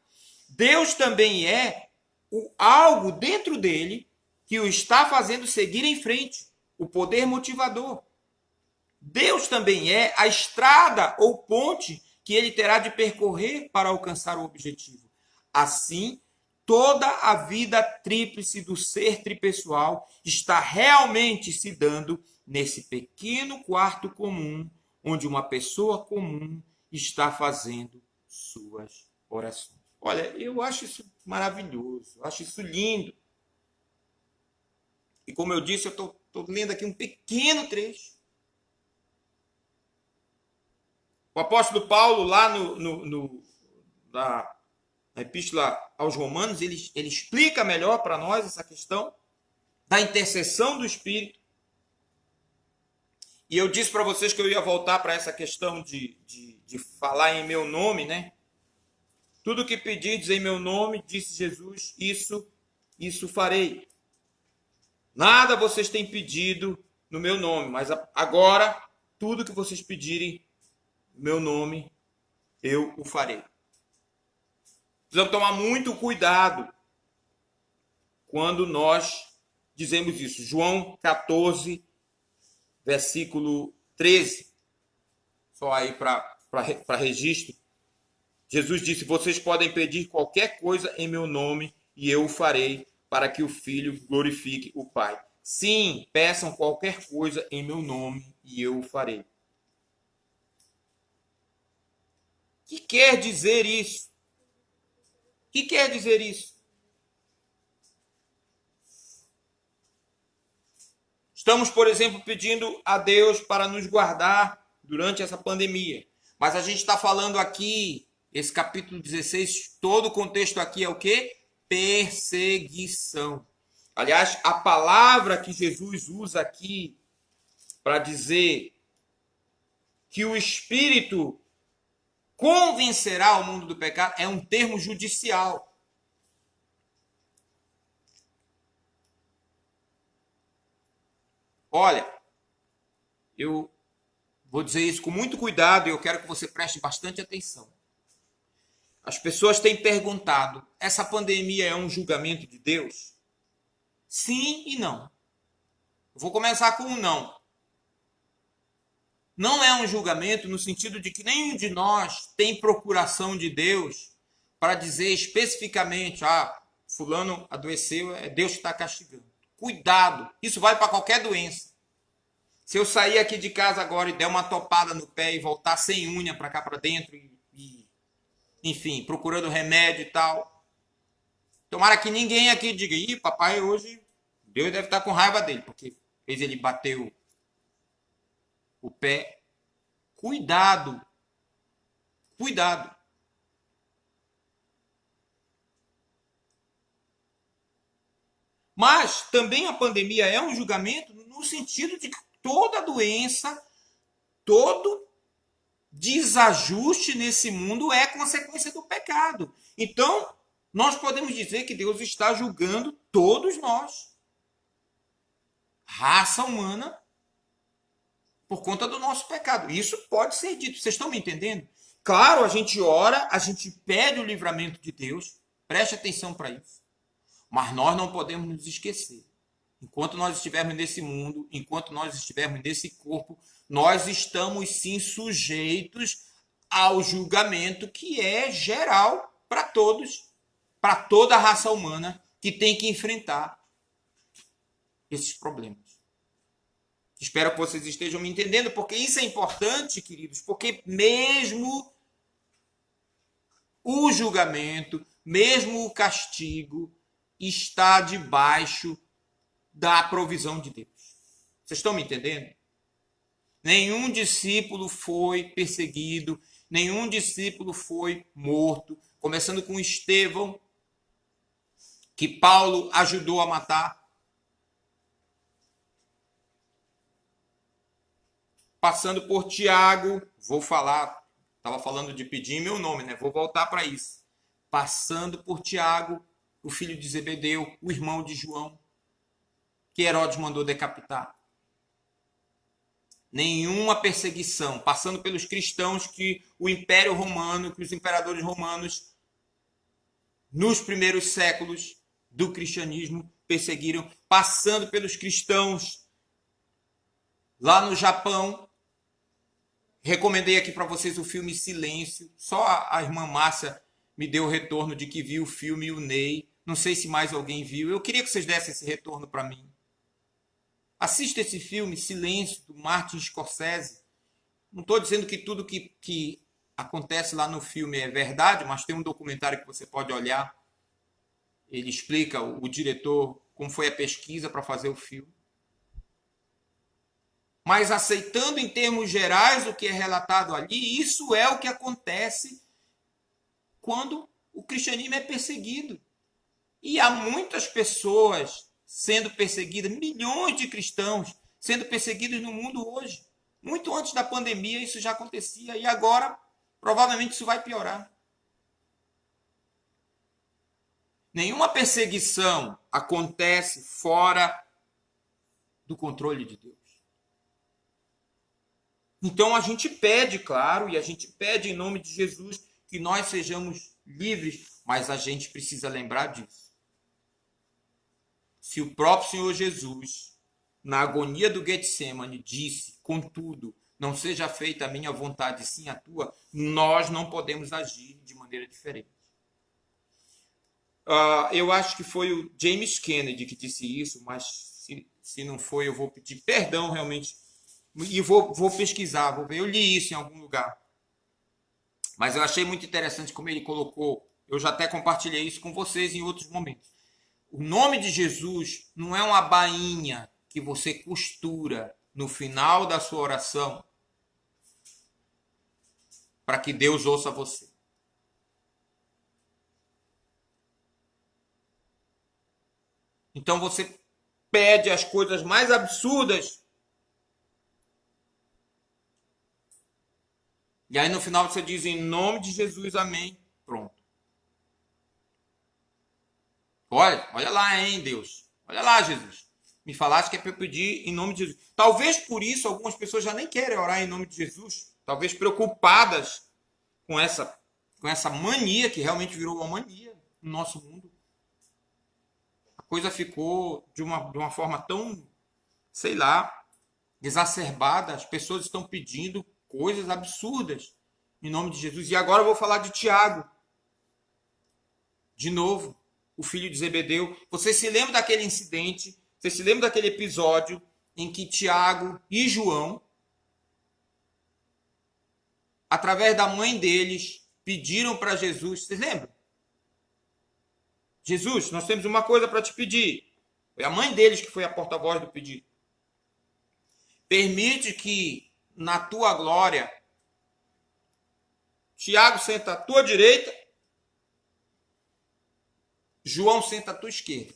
Deus também é algo dentro dele que o está fazendo seguir em frente, o poder motivador. Deus também é a estrada ou ponte que ele terá de percorrer para alcançar o objetivo. Assim, toda a vida tríplice do ser tripessoal está realmente se dando nesse pequeno quarto comum, onde uma pessoa comum está fazendo suas orações. Olha, eu acho isso maravilhoso, eu acho isso lindo. E como eu disse, eu estou lendo aqui um pequeno trecho. O apóstolo Paulo, lá na Epístola aos Romanos, ele explica melhor para nós essa questão da intercessão do Espírito. E eu disse para vocês que eu ia voltar para essa questão de falar em meu nome, né? Tudo que pedirdes em meu nome, disse Jesus, isso farei. Nada vocês têm pedido no meu nome, mas agora, tudo que vocês pedirem no meu nome, eu o farei. Precisamos tomar muito cuidado quando nós dizemos isso. João 14, versículo 13. Só aí para registro. Jesus disse, vocês podem pedir qualquer coisa em meu nome e eu o farei para que o Filho glorifique o Pai. Sim, peçam qualquer coisa em meu nome e eu o farei. O que quer dizer isso? O que quer dizer isso? Estamos, por exemplo, pedindo a Deus para nos guardar durante essa pandemia. Mas a gente está falando aqui, esse capítulo 16, todo o contexto aqui é o quê? Perseguição. Aliás, a palavra que Jesus usa aqui para dizer que o Espírito convencerá o mundo do pecado é um termo judicial. Olha, eu vou dizer isso com muito cuidado e eu quero que você preste bastante atenção. As pessoas têm perguntado, essa pandemia é um julgamento de Deus? Sim e não. Eu vou começar com um não. Não é um julgamento no sentido de que nenhum de nós tem procuração de Deus para dizer especificamente, fulano adoeceu, é Deus que está castigando. Cuidado, isso vale para qualquer doença. Se eu sair aqui de casa agora e der uma topada no pé e voltar sem unha para cá para dentro, enfim, procurando remédio e tal, tomara que ninguém aqui diga, papai hoje, Deus deve estar com raiva dele, porque fez ele bater o pé. Cuidado. Cuidado. Mas também a pandemia é um julgamento no sentido de que toda doença, todo desajuste nesse mundo é consequência do pecado. Então, nós podemos dizer que Deus está julgando todos nós, raça humana, por conta do nosso pecado. Isso pode ser dito. Vocês estão me entendendo? Claro, a gente ora, a gente pede o livramento de Deus. Preste atenção para isso. Mas nós não podemos nos esquecer. Enquanto nós estivermos nesse mundo, enquanto nós estivermos nesse corpo, nós estamos sim sujeitos ao julgamento que é geral para todos, para toda a raça humana que tem que enfrentar esses problemas. Espero que vocês estejam me entendendo, porque isso é importante, queridos, porque mesmo o julgamento, mesmo o castigo, está debaixo da provisão de Deus. Vocês estão me entendendo? Nenhum discípulo foi perseguido, nenhum discípulo foi morto, começando com Estevão, que Paulo ajudou a matar, passando por Tiago, estava falando de pedir meu nome, né? Vou voltar para isso. Passando por Tiago, o filho de Zebedeu, o irmão de João, que Herodes mandou decapitar. Nenhuma perseguição, passando pelos cristãos que o Império Romano, que os imperadores romanos, nos primeiros séculos do cristianismo, perseguiram, passando pelos cristãos lá no Japão. Recomendei aqui para vocês o filme Silêncio. Só a irmã Márcia me deu o retorno de que viu o filme, e o Ney. Não sei se mais alguém viu. Eu queria que vocês dessem esse retorno para mim. Assista esse filme, Silêncio, do Martin Scorsese. Não estou dizendo que tudo que acontece lá no filme é verdade, mas tem um documentário que você pode olhar. Ele explica, o diretor, como foi a pesquisa para fazer o filme. Mas aceitando em termos gerais o que é relatado ali, isso é o que acontece quando o cristianismo é perseguido. E há muitas pessoas sendo perseguidas, milhões de cristãos sendo perseguidos no mundo hoje. Muito antes da pandemia isso já acontecia e agora provavelmente isso vai piorar. Nenhuma perseguição acontece fora do controle de Deus. Então a gente pede, claro, e a gente pede em nome de Jesus que nós sejamos livres, mas a gente precisa lembrar disso. Se o próprio Senhor Jesus, na agonia do Getsemane, disse, contudo, não seja feita a minha vontade, sim a tua, nós não podemos agir de maneira diferente. Eu acho que foi o James Kennedy que disse isso, mas se não foi, eu vou pedir perdão realmente. E vou pesquisar, vou ver. Eu li isso em algum lugar. Mas eu achei muito interessante como ele colocou. Eu já até compartilhei isso com vocês em outros momentos. O nome de Jesus não é uma bainha que você costura no final da sua oração para que Deus ouça você. Então você pede as coisas mais absurdas e aí no final você diz em nome de Jesus, amém, pronto. Olha lá, hein, Deus. Olha lá, Jesus. Me falaste que é para eu pedir em nome de Jesus. Talvez por isso algumas pessoas já nem querem orar em nome de Jesus. Talvez preocupadas com essa mania, que realmente virou uma mania no nosso mundo. A coisa ficou de uma forma tão, sei lá, exacerbada. As pessoas estão pedindo coisas absurdas em nome de Jesus. E agora eu vou falar de Tiago. De novo. O filho de Zebedeu. Você se lembra daquele incidente? Você se lembra daquele episódio em que Tiago e João, através da mãe deles, pediram para Jesus. Vocês lembram? Jesus, nós temos uma coisa para te pedir. Foi a mãe deles que foi a porta-voz do pedido. Permite que na tua glória Tiago senta à tua direita, João senta à tua esquerda.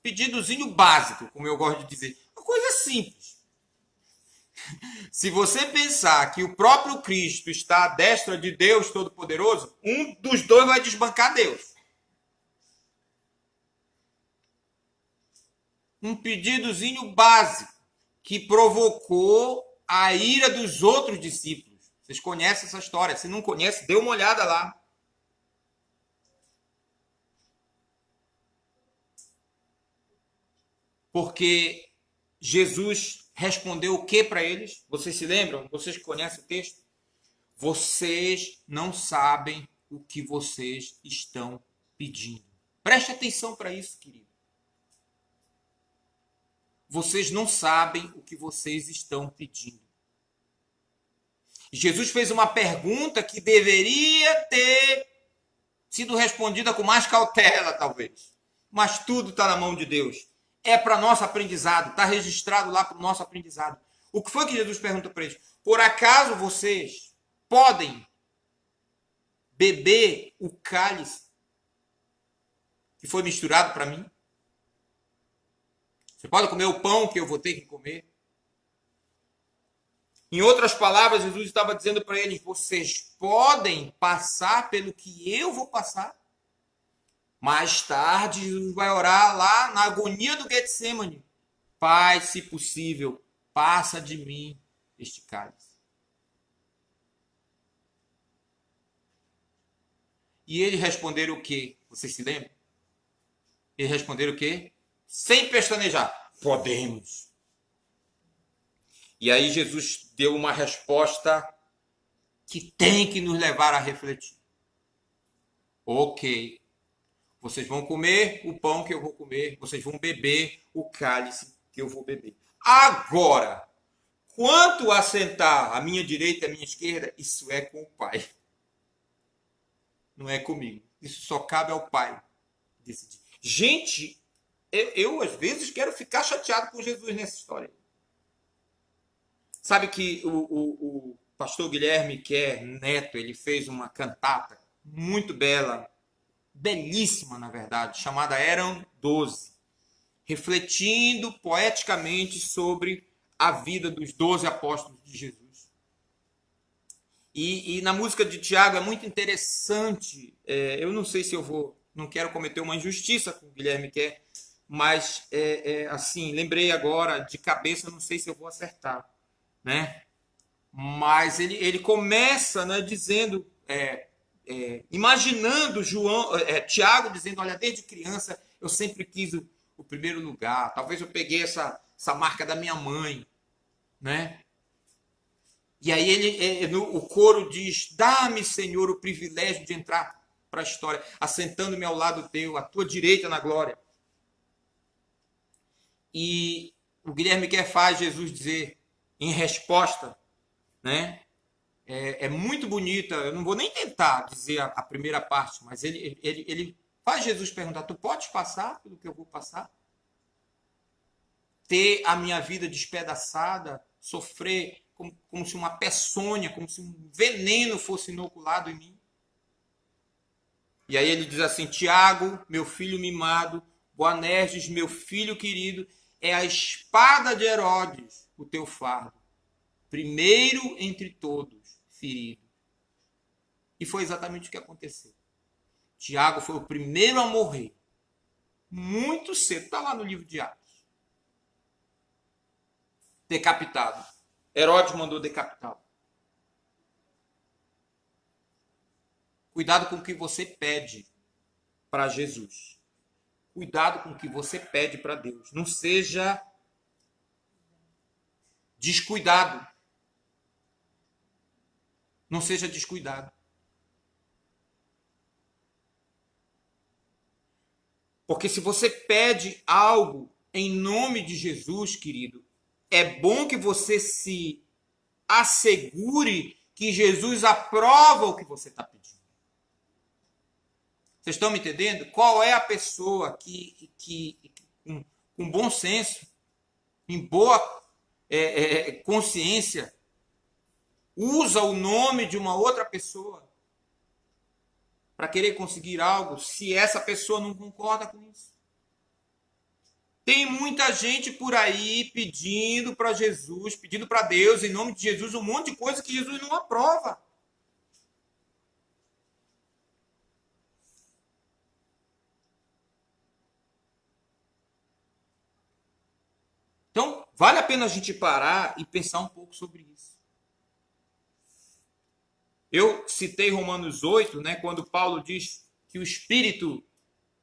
pedidozinho básico, como eu gosto de dizer. Uma coisa simples. Se você pensar que o próprio Cristo está à destra de Deus Todo-Poderoso, um dos dois vai desbancar Deus. Um pedidozinho básico que provocou a ira dos outros discípulos. Vocês conhecem essa história. Se não conhece, dê uma olhada lá. Porque Jesus respondeu o que para eles? Vocês se lembram? Vocês que conhecem o texto? Vocês não sabem o que vocês estão pedindo. Preste atenção para isso, querido. Vocês não sabem o que vocês estão pedindo. Jesus fez uma pergunta que deveria ter sido respondida com mais cautela, talvez. Mas tudo está na mão de Deus. É para nosso aprendizado, está registrado lá para o nosso aprendizado. O que foi que Jesus perguntou para eles? Por acaso vocês podem beber o cálice que foi misturado para mim? Você pode comer o pão que eu vou ter que comer? Em outras palavras, Jesus estava dizendo para eles, vocês podem passar pelo que eu vou passar? Mais tarde, Jesus vai orar lá na agonia do Getsêmani. Pai, se possível, passa de mim este cálice. E eles responderam o quê? Vocês se lembram? Eles responderam o quê? Sem pestanejar. Podemos. E aí Jesus deu uma resposta que tem que nos levar a refletir. Ok. Vocês vão comer o pão que eu vou comer. Vocês vão beber o cálice que eu vou beber. Agora, quanto a sentar à minha direita e à minha esquerda, isso é com o Pai. Não é comigo. Isso só cabe ao Pai decidir. Gente, eu às vezes quero ficar chateado com Jesus nessa história. Sabe que o pastor Guilherme Kerr Neto, ele fez uma cantata muito bela, belíssima na verdade, chamada Eram 12, refletindo poeticamente sobre a vida dos 12 apóstolos de Jesus. E na música de Tiago é muito interessante, eu não sei se eu vou, não quero cometer uma injustiça com o Guilherme Kerr, mas assim, lembrei agora de cabeça, não sei se eu vou acertar, né? Mas ele começa, né, dizendo, imaginando Tiago dizendo, olha, desde criança eu sempre quis o primeiro lugar, talvez eu peguei essa marca da minha mãe, né? E aí o coro diz, dá-me, Senhor, o privilégio de entrar para a história, assentando-me ao lado teu, à tua direita na glória. E o Guilherme Kerr faz Jesus dizer, em resposta, né? É muito bonita, eu não vou nem tentar dizer a primeira parte, mas ele faz Jesus perguntar, tu podes passar pelo que eu vou passar? Ter a minha vida despedaçada, sofrer como se uma peçonha, como se um veneno fosse inoculado em mim? E aí ele diz assim, Tiago, meu filho mimado, Boanerges, meu filho querido, é a espada de Herodes, o teu fardo, primeiro entre todos, ferido. E foi exatamente o que aconteceu. Tiago foi o primeiro a morrer, muito cedo, está lá no livro de Atos. Decapitado. Herodes mandou decapitá-lo. Cuidado com o que você pede para Jesus. Cuidado com o que você pede para Deus. Não seja descuidado. Não seja descuidado. Porque se você pede algo em nome de Jesus, querido, é bom que você se assegure que Jesus aprova o que você está pedindo. Vocês estão me entendendo? Qual é a pessoa que com bom senso, em boa consciência, usa o nome de uma outra pessoa para querer conseguir algo, se essa pessoa não concorda com isso? Tem muita gente por aí pedindo para Jesus, pedindo para Deus, em nome de Jesus, um monte de coisa que Jesus não aprova. Então, vale a pena a gente parar e pensar um pouco sobre isso. Eu citei Romanos 8, né, quando Paulo diz que o Espírito,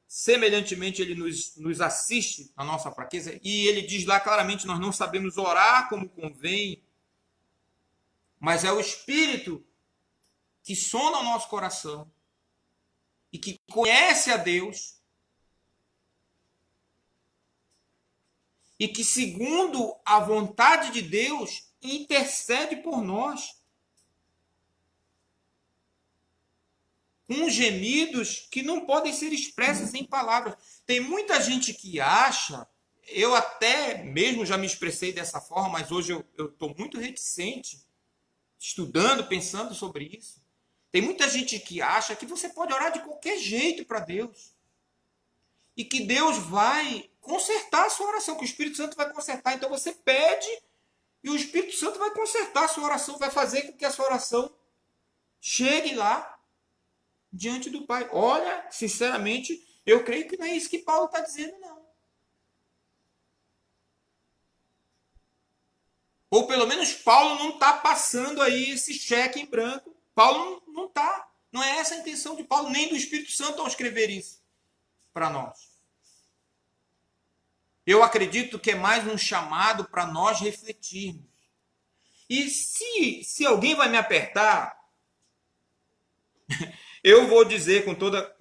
semelhantemente, ele nos assiste na nossa fraqueza, e ele diz lá claramente, nós não sabemos orar como convém, mas é o Espírito que sonda o nosso coração e que conhece a Deus e que, segundo a vontade de Deus, intercede por nós com gemidos que não podem ser expressos em palavras. Tem muita gente que acha, eu até mesmo já me expressei dessa forma, mas hoje eu estou muito reticente, estudando, pensando sobre isso. Tem muita gente que acha que você pode orar de qualquer jeito para Deus e que Deus vai consertar a sua oração, que o Espírito Santo vai consertar. Então você pede e o Espírito Santo vai consertar a sua oração, vai fazer com que a sua oração chegue lá diante do Pai. Olha, sinceramente, eu creio que não é isso que Paulo está dizendo, não. Ou pelo menos Paulo não está passando aí esse cheque em branco. Paulo não está. Não é essa a intenção de Paulo, nem do Espírito Santo ao escrever isso para nós. Eu acredito que é mais um chamado para nós refletirmos. E se alguém vai me apertar, eu vou dizer com toda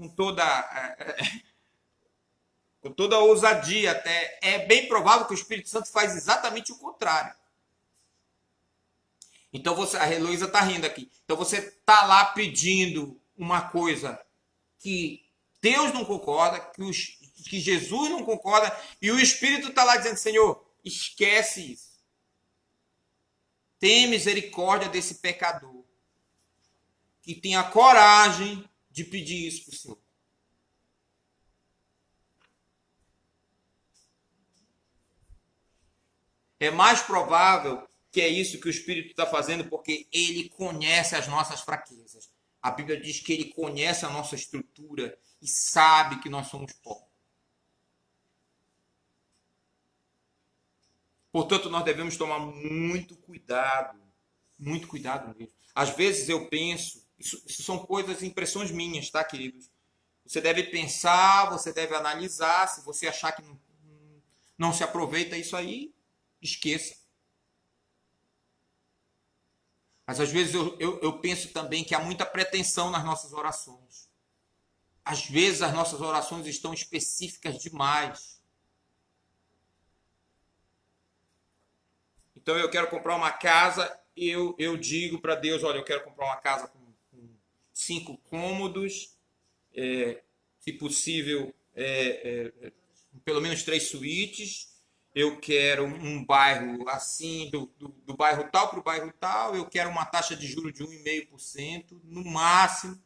ousadia até, é bem provável que o Espírito Santo faz exatamente o contrário. Então a Heloísa está rindo aqui. Então você está lá pedindo uma coisa que Deus não concorda, que Jesus não concorda, e o Espírito está lá dizendo, Senhor, esquece isso. Tem misericórdia desse pecador, que tenha coragem de pedir isso para o Senhor. É mais provável que é isso que o Espírito está fazendo, porque ele conhece as nossas fraquezas. A Bíblia diz que ele conhece a nossa estrutura e sabe que nós somos pobres. Portanto, nós devemos tomar muito cuidado mesmo. Às vezes eu penso, isso são coisas, impressões minhas, tá, queridos? Você deve pensar, você deve analisar, se você achar que não se aproveita isso aí, esqueça. Mas às vezes eu penso também que há muita pretensão nas nossas orações. Às vezes as nossas orações estão específicas demais. Então eu quero comprar uma casa, eu digo para Deus, olha, eu quero comprar uma casa com 5 cômodos, se possível, pelo menos 3 suítes. Eu quero um bairro assim, do bairro tal para o bairro tal, eu quero uma taxa de juros de 1,5%, no máximo.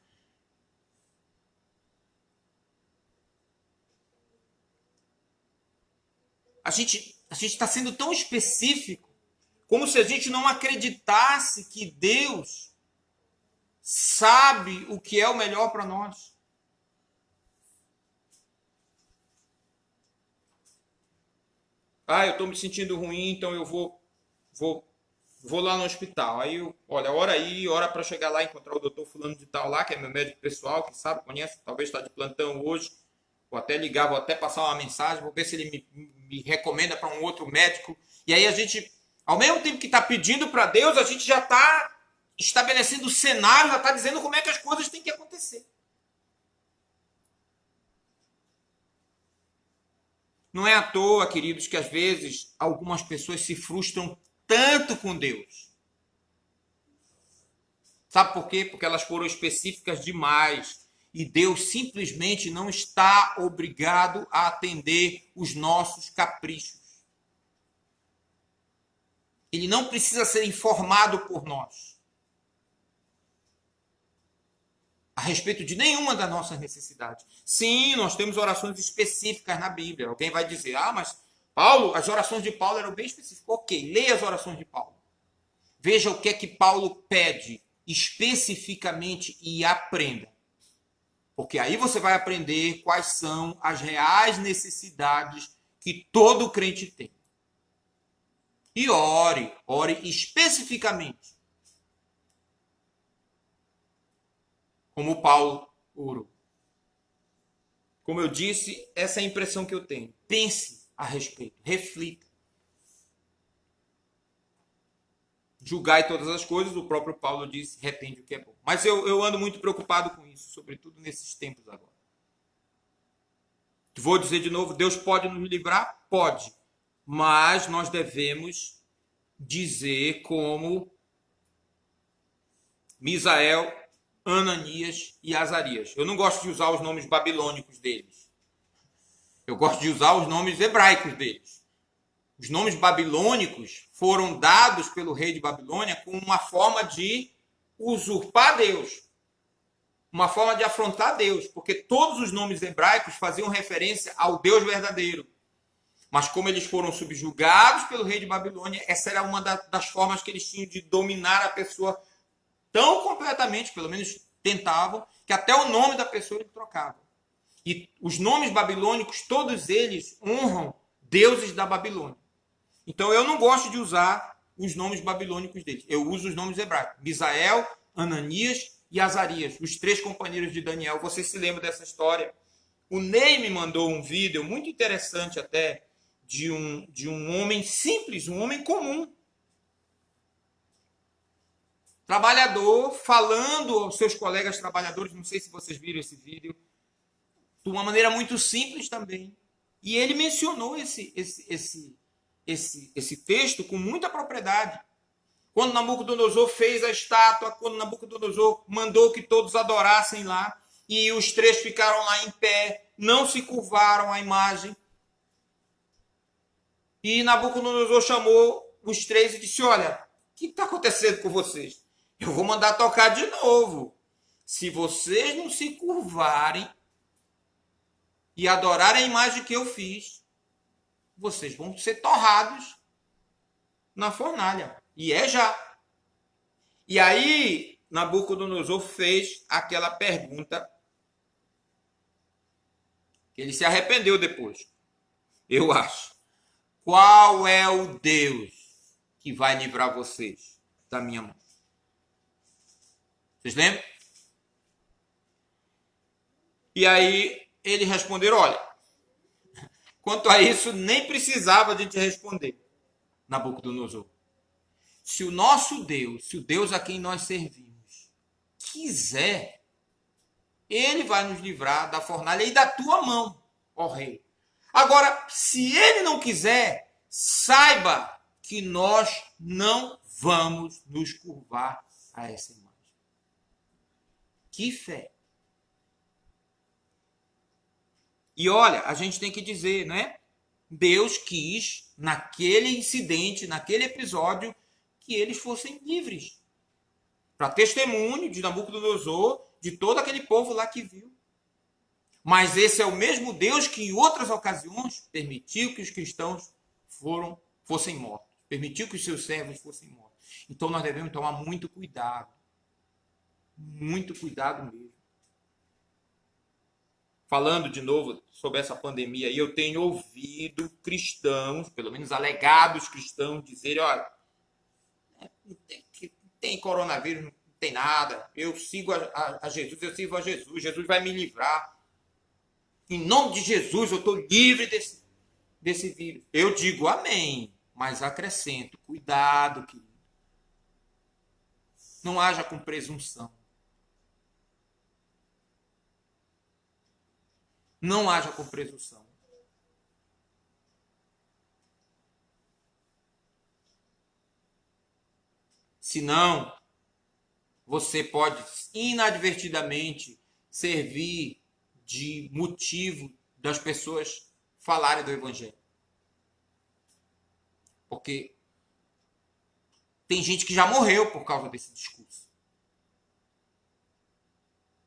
A gente está sendo tão específico, como se a gente não acreditasse que Deus sabe o que é o melhor para nós. Eu estou me sentindo ruim, então eu vou lá no hospital. Aí, olha, hora para chegar lá e encontrar o doutor fulano de tal lá, que é meu médico pessoal, que sabe, conhece, talvez está de plantão hoje. Vou até ligar, vou até passar uma mensagem, vou ver se ele me recomenda para um outro médico. E aí a gente, ao mesmo tempo que está pedindo para Deus, a gente já está estabelecendo o cenário, já está dizendo como é que as coisas têm que acontecer. Não é à toa, queridos, que às vezes algumas pessoas se frustram tanto com Deus. Sabe por quê? Porque elas foram específicas demais. E Deus simplesmente não está obrigado a atender os nossos caprichos. Ele não precisa ser informado por nós a respeito de nenhuma das nossas necessidades. Sim, nós temos orações específicas na Bíblia. Alguém vai dizer, mas Paulo, as orações de Paulo eram bem específicas. Ok, leia as orações de Paulo. Veja o que é que Paulo pede especificamente e aprenda. Porque aí você vai aprender quais são as reais necessidades que todo crente tem. E ore especificamente. Como Paulo orou. Como eu disse, essa é a impressão que eu tenho. Pense a respeito, reflita. Julgai todas as coisas, o próprio Paulo disse, retende o que é bom. Mas eu ando muito preocupado com isso, sobretudo nesses tempos agora. Vou dizer de novo, Deus pode nos livrar? Pode. Mas nós devemos dizer como Misael, Ananias e Azarias. Eu não gosto de usar os nomes babilônicos deles. Eu gosto de usar os nomes hebraicos deles. Os nomes babilônicos foram dados pelo rei de Babilônia como uma forma de usurpar Deus. Uma forma de afrontar Deus. Porque todos os nomes hebraicos faziam referência ao Deus verdadeiro. Mas como eles foram subjugados pelo rei de Babilônia, essa era uma das formas que eles tinham de dominar a pessoa tão completamente, pelo menos tentavam, que até o nome da pessoa eles trocavam. E os nomes babilônicos, todos eles honram deuses da Babilônia. Então eu não gosto de usar os nomes babilônicos deles. Eu uso os nomes hebraicos. Misael, Ananias e Azarias, os 3 companheiros de Daniel. Você se lembra dessa história? O Ney me mandou um vídeo muito interessante até de um homem simples, um homem comum. Trabalhador, falando aos seus colegas trabalhadores, não sei se vocês viram esse vídeo, de uma maneira muito simples também. E ele mencionou esse texto com muita propriedade. Quando Nabucodonosor fez a estátua, quando Nabucodonosor mandou que todos adorassem lá, e os 3 ficaram lá em pé, não se curvaram à imagem. E Nabucodonosor chamou os 3 e disse, olha, o que está acontecendo com vocês? Eu vou mandar tocar de novo. Se vocês não se curvarem e adorarem a imagem que eu fiz, vocês vão ser torrados na fornalha. E é já. E aí, Nabucodonosor fez aquela pergunta que ele se arrependeu depois. Eu acho. Qual é o Deus que vai livrar vocês da minha mão? Vocês lembram? E aí ele respondeu, olha, quanto a isso nem precisava de te responder, Nabucodonosor. Se o nosso Deus, se o Deus a quem nós servimos, quiser, ele vai nos livrar da fornalha e da tua mão, ó rei. Agora, se ele não quiser, saiba que nós não vamos nos curvar a essa imagem. Que fé! E olha, a gente tem que dizer, né? Deus quis, naquele incidente, naquele episódio, que eles fossem livres. Para testemunho de Nabucodonosor, de todo aquele povo lá que viu. Mas esse é o mesmo Deus que em outras ocasiões permitiu que os cristãos fossem mortos. Permitiu que os seus servos fossem mortos. Então nós devemos tomar muito cuidado. Muito cuidado mesmo. Falando de novo sobre essa pandemia, eu tenho ouvido cristãos, pelo menos alegados cristãos, dizerem, olha, não tem coronavírus, não tem nada, eu sigo a Jesus, eu sirvo a Jesus, Jesus vai me livrar. Em nome de Jesus, eu estou livre desse vírus. Eu digo amém, mas acrescento, cuidado, querido. Não haja com presunção. Não haja com presunção. Senão, você pode inadvertidamente servir de motivo das pessoas falarem do Evangelho. Porque tem gente que já morreu por causa desse discurso.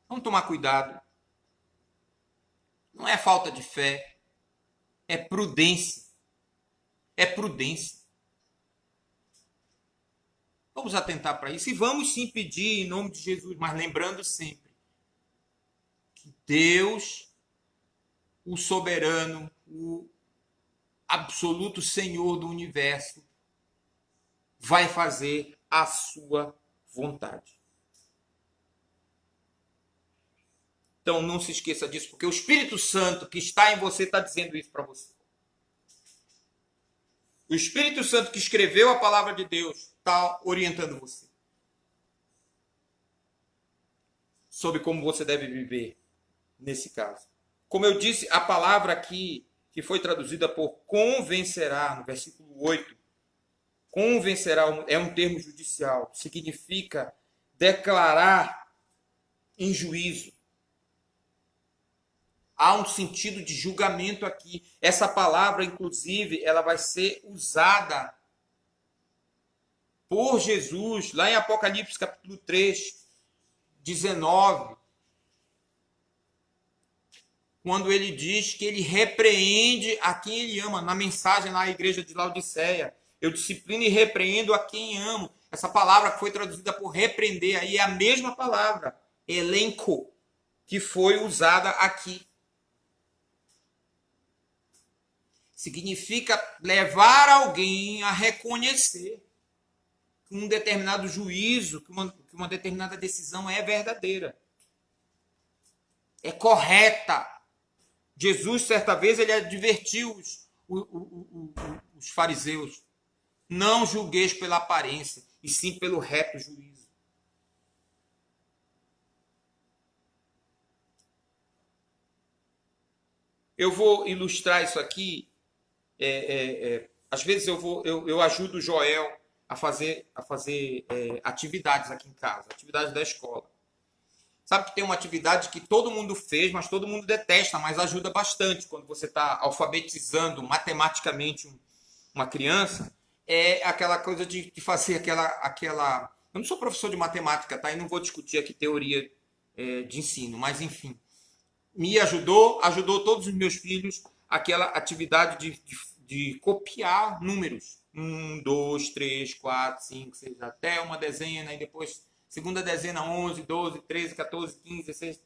Vamos tomar cuidado. Não é falta de fé, é prudência. é prudência. Vamos atentar para isso e vamos sim pedir em nome de Jesus, mas lembrando sempre que Deus, o soberano, o absoluto Senhor do universo, vai fazer a sua vontade. Então não se esqueça disso, porque o Espírito Santo que está em você está dizendo isso para você. O Espírito Santo que escreveu a palavra de Deus está orientando você sobre como você deve viver nesse caso. Como eu disse, a palavra aqui, que foi traduzida por convencerá, no versículo 8, convencerá é um termo judicial, significa declarar em juízo. Há um sentido de julgamento aqui. Essa palavra, inclusive, ela vai ser usada por Jesus, lá em Apocalipse capítulo 3, 19, quando ele diz que ele repreende a quem ele ama, na mensagem lá à igreja de Laodiceia. Eu disciplino e repreendo a quem amo. Essa palavra que foi traduzida por repreender, aí é a mesma palavra, elenco, que foi usada aqui. Significa levar alguém a reconhecer que um determinado juízo, que uma determinada decisão é verdadeira, é correta. Jesus, certa vez, ele advertiu os fariseus: não julgueis pela aparência, e sim pelo reto juízo. Eu vou ilustrar isso aqui. Às vezes eu ajudo o Joel a fazer atividades aqui em casa, atividades da escola. Sabe que tem uma atividade que todo mundo fez, mas todo mundo detesta, mas ajuda bastante quando você está alfabetizando matematicamente uma criança. É aquela coisa de fazer aquela... Eu não sou professor de matemática, tá? E não vou discutir aqui teoria de ensino, mas enfim. Me ajudou todos os meus filhos aquela atividade de copiar números. 1, 2, 3, 4, 5, 6, até uma dezena, e depois segunda dezena, 11, 12, 13, 14, 15, 16.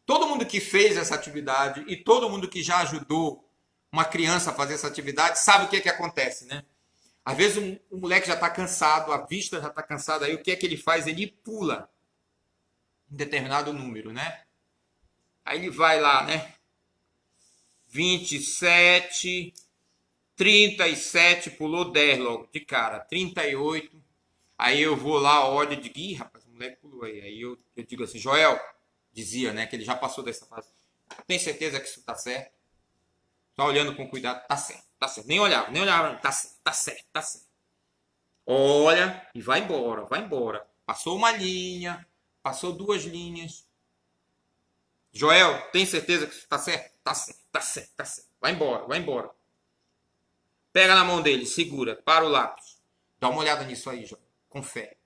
Todo mundo que fez essa atividade e todo mundo que já ajudou uma criança a fazer essa atividade sabe o que acontece, né? Às vezes o moleque já está cansado, a vista já está cansada, aí o que é que ele faz? Ele pula um determinado número, né? Aí ele vai lá, né? 27, 37, pulou 10 logo, de cara. 38. Aí eu vou lá, olho e digo: ih, rapaz, o moleque pulou aí. Aí eu digo assim: Joel, dizia, né, que ele já passou dessa fase. Tem certeza que isso tá certo? Só olhando com cuidado: tá certo, tá certo. Nem olhava, tá certo, tá certo, tá certo. Olha e vai embora, vai embora. Passou uma linha, passou 2 linhas. Joel, tem certeza que isso tá certo? Tá certo, tá certo, tá certo. Vai embora, vai embora. Pega na mão dele, segura, para o lápis. Dá uma olhada nisso aí, Joel. Confere.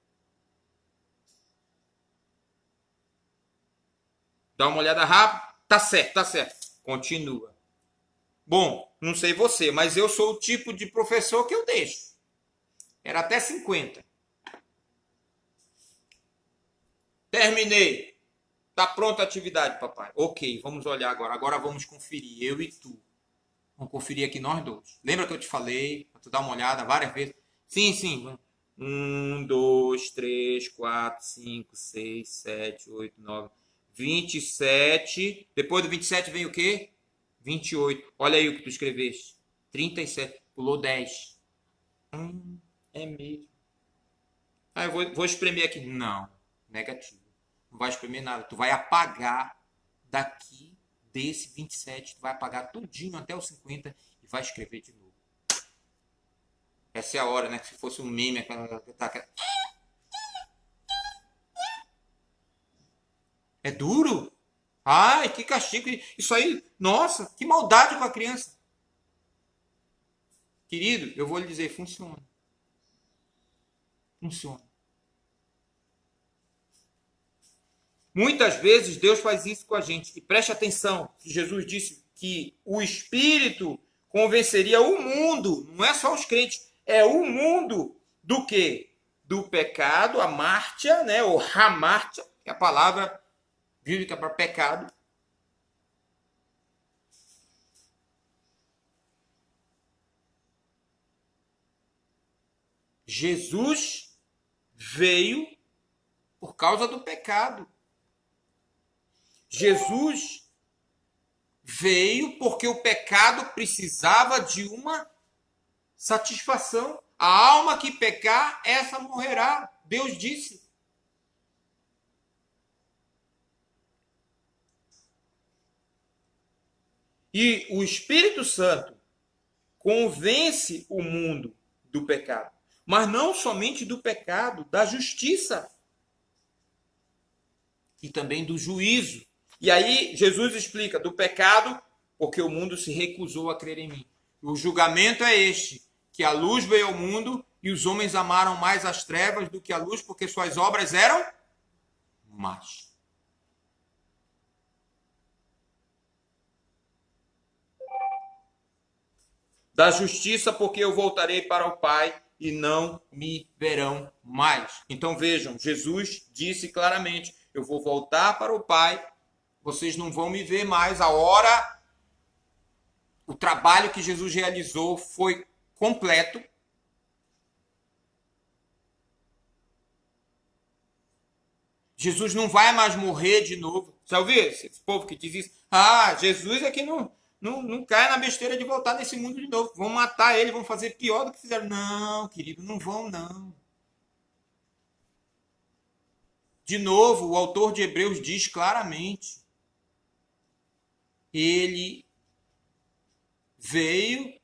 Dá uma olhada rápida. Tá certo, tá certo. Continua. Bom, não sei você, mas eu sou o tipo de professor que eu deixo. Era até 50. Terminei. Tá pronta a atividade, papai. Ok, vamos olhar agora. Agora vamos conferir, eu e tu. Vamos conferir aqui nós dois. Lembra que eu te falei? Pra tu dar uma olhada várias vezes? Sim, sim. 1, 2, 3, 4, 5, 6, 7, 8, 9, 27. Depois do 27 vem o quê? 28. Olha aí o que tu escreveste. 37. Pulou 10. É mesmo. Ah, eu vou espremer aqui. Não. Negativo. Não vai espremer nada. Tu vai apagar daqui desse 27. Tu vai apagar tudinho até o 50 e vai escrever de novo. Essa é a hora, né? Que se fosse um meme, é duro? Ai, que castigo. Isso aí, nossa, que maldade com a criança. Querido, eu vou lhe dizer, funciona. Funciona. Muitas vezes Deus faz isso com a gente. E preste atenção, que Jesus disse que o Espírito convenceria o mundo, não é só os crentes, é o mundo do quê? Do pecado, a mártia, né? Ou hamártia, que é a palavra bíblica para pecado. Jesus veio por causa do pecado. Jesus veio porque o pecado precisava de uma satisfação. A alma que pecar, essa morrerá. Deus disse. E o Espírito Santo convence o mundo do pecado. Mas não somente do pecado, da justiça. E também do juízo. E aí Jesus explica do pecado, porque o mundo se recusou a crer em mim. O julgamento é este, que a luz veio ao mundo e os homens amaram mais as trevas do que a luz, porque suas obras eram más. Da justiça, porque eu voltarei para o Pai e não me verão mais. Então vejam, Jesus disse claramente, eu vou voltar para o Pai, vocês não vão me ver mais. A hora, o trabalho que Jesus realizou foi completo. Jesus não vai mais morrer de novo. Já ouviu esse povo que diz isso? Ah, Jesus é que não cai na besteira de voltar nesse mundo de novo. Vão matar ele, vão fazer pior do que fizeram. Não, querido, não vão não. De novo, o autor de Hebreus diz claramente. Ele veio,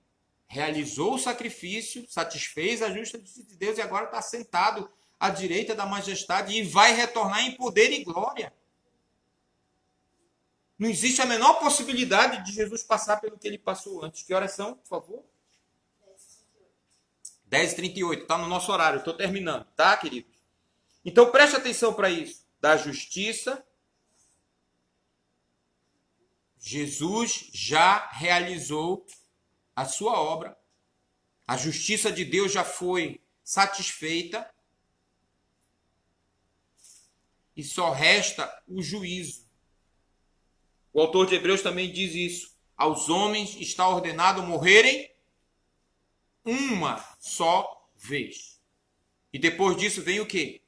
realizou o sacrifício, satisfez a justiça de Deus e agora está sentado à direita da majestade e vai retornar em poder e glória. Não existe a menor possibilidade de Jesus passar pelo que ele passou antes. Que horas são, por favor? 10h38. Está no nosso horário. Estou terminando, tá, querido? Então, preste atenção para isso. Da justiça, Jesus já realizou a sua obra. A justiça de Deus já foi satisfeita. E só resta o juízo. O autor de Hebreus também diz isso. Aos homens está ordenado morrerem uma só vez. E depois disso vem o quê?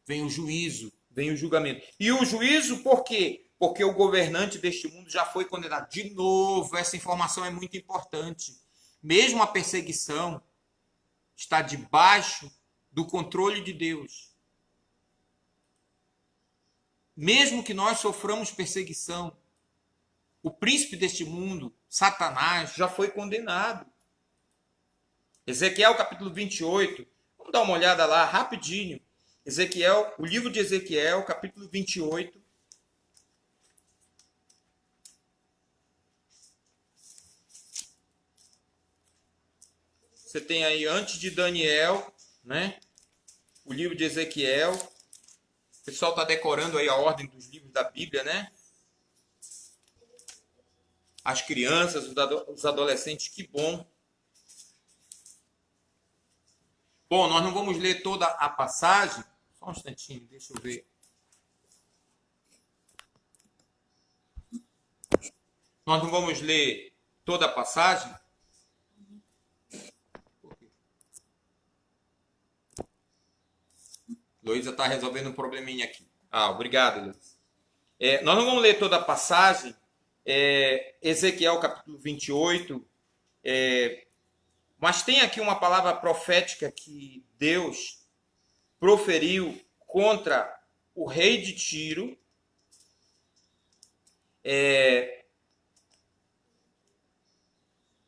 Vem o juízo, vem o julgamento. E o juízo por quê? Porque o governante deste mundo já foi condenado. De novo, essa informação é muito importante. Mesmo a perseguição está debaixo do controle de Deus. Mesmo que nós soframos perseguição, o príncipe deste mundo, Satanás, já foi condenado. Ezequiel capítulo 28, vamos dar uma olhada lá rapidinho. Ezequiel, o livro de Ezequiel, capítulo 28. Você tem aí antes de Daniel, né? O livro de Ezequiel. O pessoal está decorando aí a ordem dos livros da Bíblia, né? As crianças, os adolescentes, que bom. Bom, nós não vamos ler toda a passagem. Só um instantinho, deixa eu ver. Nós não vamos ler toda a passagem. Luísa está resolvendo um probleminha aqui. Ah, obrigado, Luísa. Nós não vamos ler toda a passagem. Ezequiel capítulo 28. Mas tem aqui uma palavra profética que Deus proferiu contra o rei de Tiro.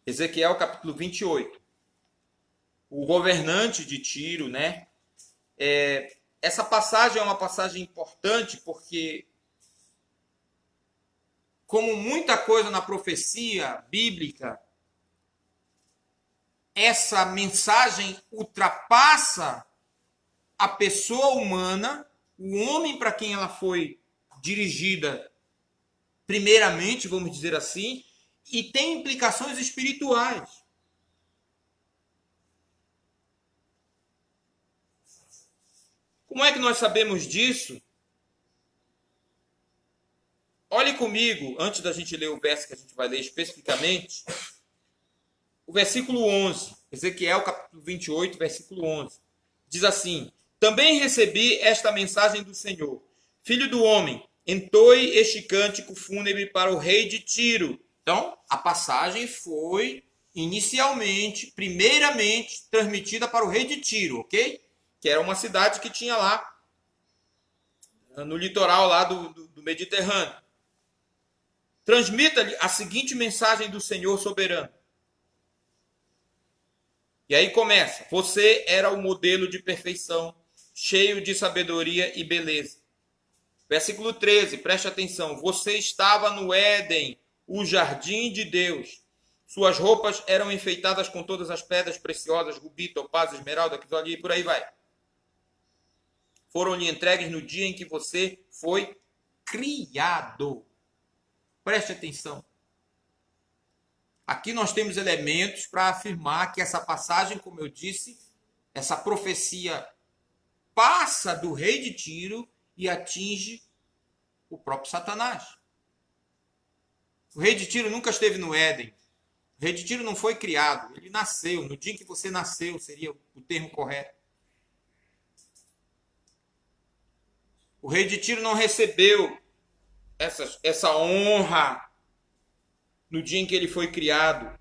Ezequiel capítulo 28. O governante de Tiro, né? Essa passagem é uma passagem importante porque, como muita coisa na profecia bíblica, essa mensagem ultrapassa a pessoa humana, o homem para quem ela foi dirigida primeiramente, vamos dizer assim, e tem implicações espirituais. Como é que nós sabemos disso? Olhe comigo, antes da gente ler o verso que a gente vai ler especificamente, o versículo 11, Ezequiel capítulo 28, versículo 11. Diz assim: também recebi esta mensagem do Senhor. Filho do homem, entoe este cântico fúnebre para o rei de Tiro. Então, a passagem foi inicialmente, primeiramente, transmitida para o rei de Tiro, ok? Que era uma cidade que tinha lá, no litoral lá do Mediterrâneo. Transmita-lhe a seguinte mensagem do Senhor soberano. E aí começa: você era o modelo de perfeição, cheio de sabedoria e beleza. Versículo 13, preste atenção. Você estava no Éden, o jardim de Deus. Suas roupas eram enfeitadas com todas as pedras preciosas, rubi, topázio, esmeralda, crisólito, e por aí vai. Foram-lhe entregues no dia em que você foi criado. Preste atenção. Aqui nós temos elementos para afirmar que essa passagem, como eu disse, essa profecia passa do rei de Tiro e atinge o próprio Satanás. O rei de Tiro nunca esteve no Éden. O rei de Tiro não foi criado, ele nasceu. No dia em que você nasceu, seria o termo correto. O rei de Tiro não recebeu essa honra no dia em que ele foi criado.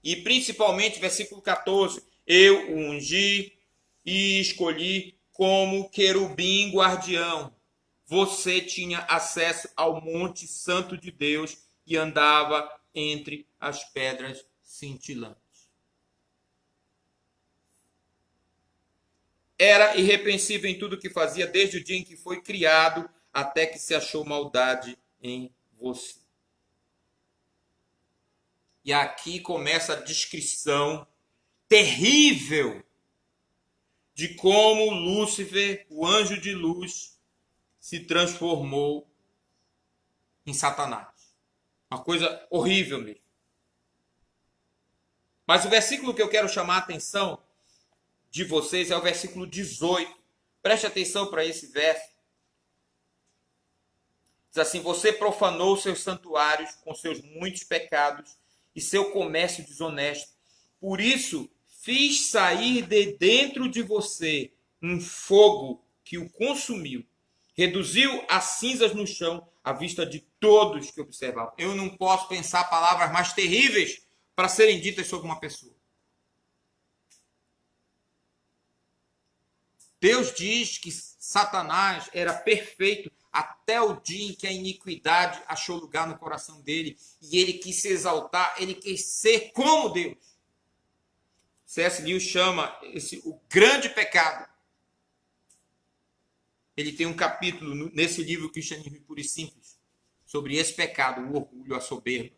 E principalmente, versículo 14, eu o ungi e escolhi como querubim guardião. Você tinha acesso ao monte santo de Deus e andava entre as pedras cintilantes. Era irrepreensível em tudo que fazia, desde o dia em que foi criado, até que se achou maldade em você. E aqui começa a descrição terrível de como Lúcifer, o anjo de luz, se transformou em Satanás. Uma coisa horrível mesmo. Mas o versículo que eu quero chamar a atenção de vocês é o versículo 18. Preste atenção para esse verso. Diz assim: você profanou seus santuários com seus muitos pecados e seu comércio desonesto. Por isso, fiz sair de dentro de você um fogo que o consumiu. Reduziu a cinzas no chão à vista de todos que observavam. Eu não posso pensar palavras mais terríveis para serem ditas sobre uma pessoa. Deus diz que Satanás era perfeito até o dia em que a iniquidade achou lugar no coração dele e ele quis se exaltar, ele quis ser como Deus. C.S. Lewis chama o grande pecado. Ele tem um capítulo nesse livro Cristianismo Puro e Simples sobre esse pecado, o orgulho, a soberba.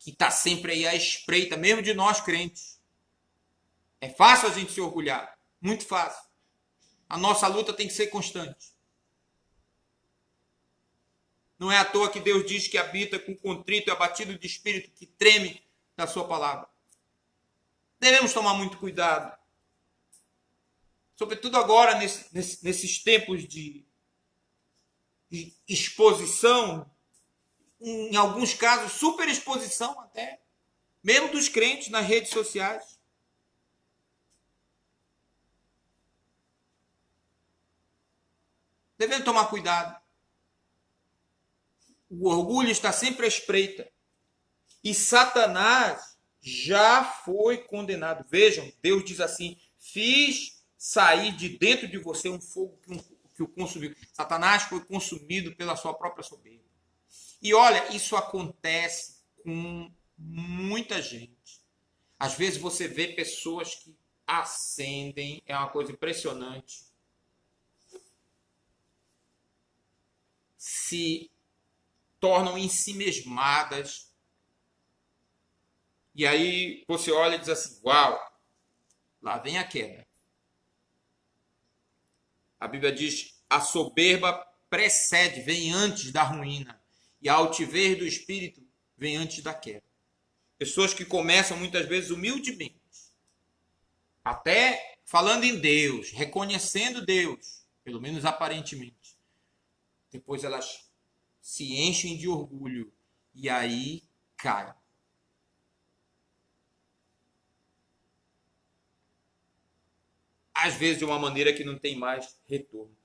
Que está sempre aí à espreita, mesmo de nós crentes. É fácil a gente se orgulhar, muito fácil. A nossa luta tem que ser constante. Não é à toa que Deus diz que habita com contrito e abatido de espírito, que treme da sua palavra. Devemos tomar muito cuidado. Sobretudo agora, nesses tempos de exposição, em alguns casos, superexposição até, mesmo dos crentes nas redes sociais. Devemos tomar cuidado. O orgulho está sempre à espreita. E Satanás já foi condenado. Vejam, Deus diz assim: fiz sair de dentro de você um fogo que o consumiu. Satanás foi consumido pela sua própria soberba. E olha, isso acontece com muita gente. Às vezes você vê pessoas que ascendem, é uma coisa impressionante. Se tornam ensimesmadas. E aí você olha e diz assim: uau, lá vem a queda. A Bíblia diz: a soberba precede, vem antes da ruína. E a altivez do espírito vem antes da queda. Pessoas que começam muitas vezes humildemente, até falando em Deus, reconhecendo Deus, pelo menos aparentemente. Depois elas se enchem de orgulho e aí caem. Às vezes de uma maneira que não tem mais retorno.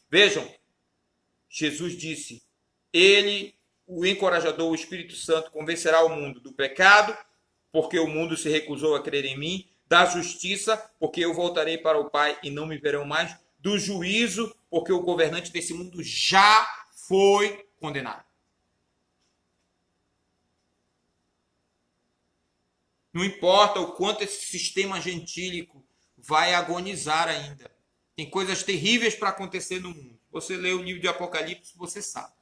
Vejam, Jesus disse, ele, o encorajador, o Espírito Santo, convencerá o mundo do pecado, porque o mundo se recusou a crer em mim, da justiça, porque eu voltarei para o Pai e não me verão mais, do juízo, porque o governante desse mundo já foi condenado. Não importa o quanto esse sistema gentílico vai agonizar ainda. Tem coisas terríveis para acontecer no mundo. Você lê o livro de Apocalipse, você sabe.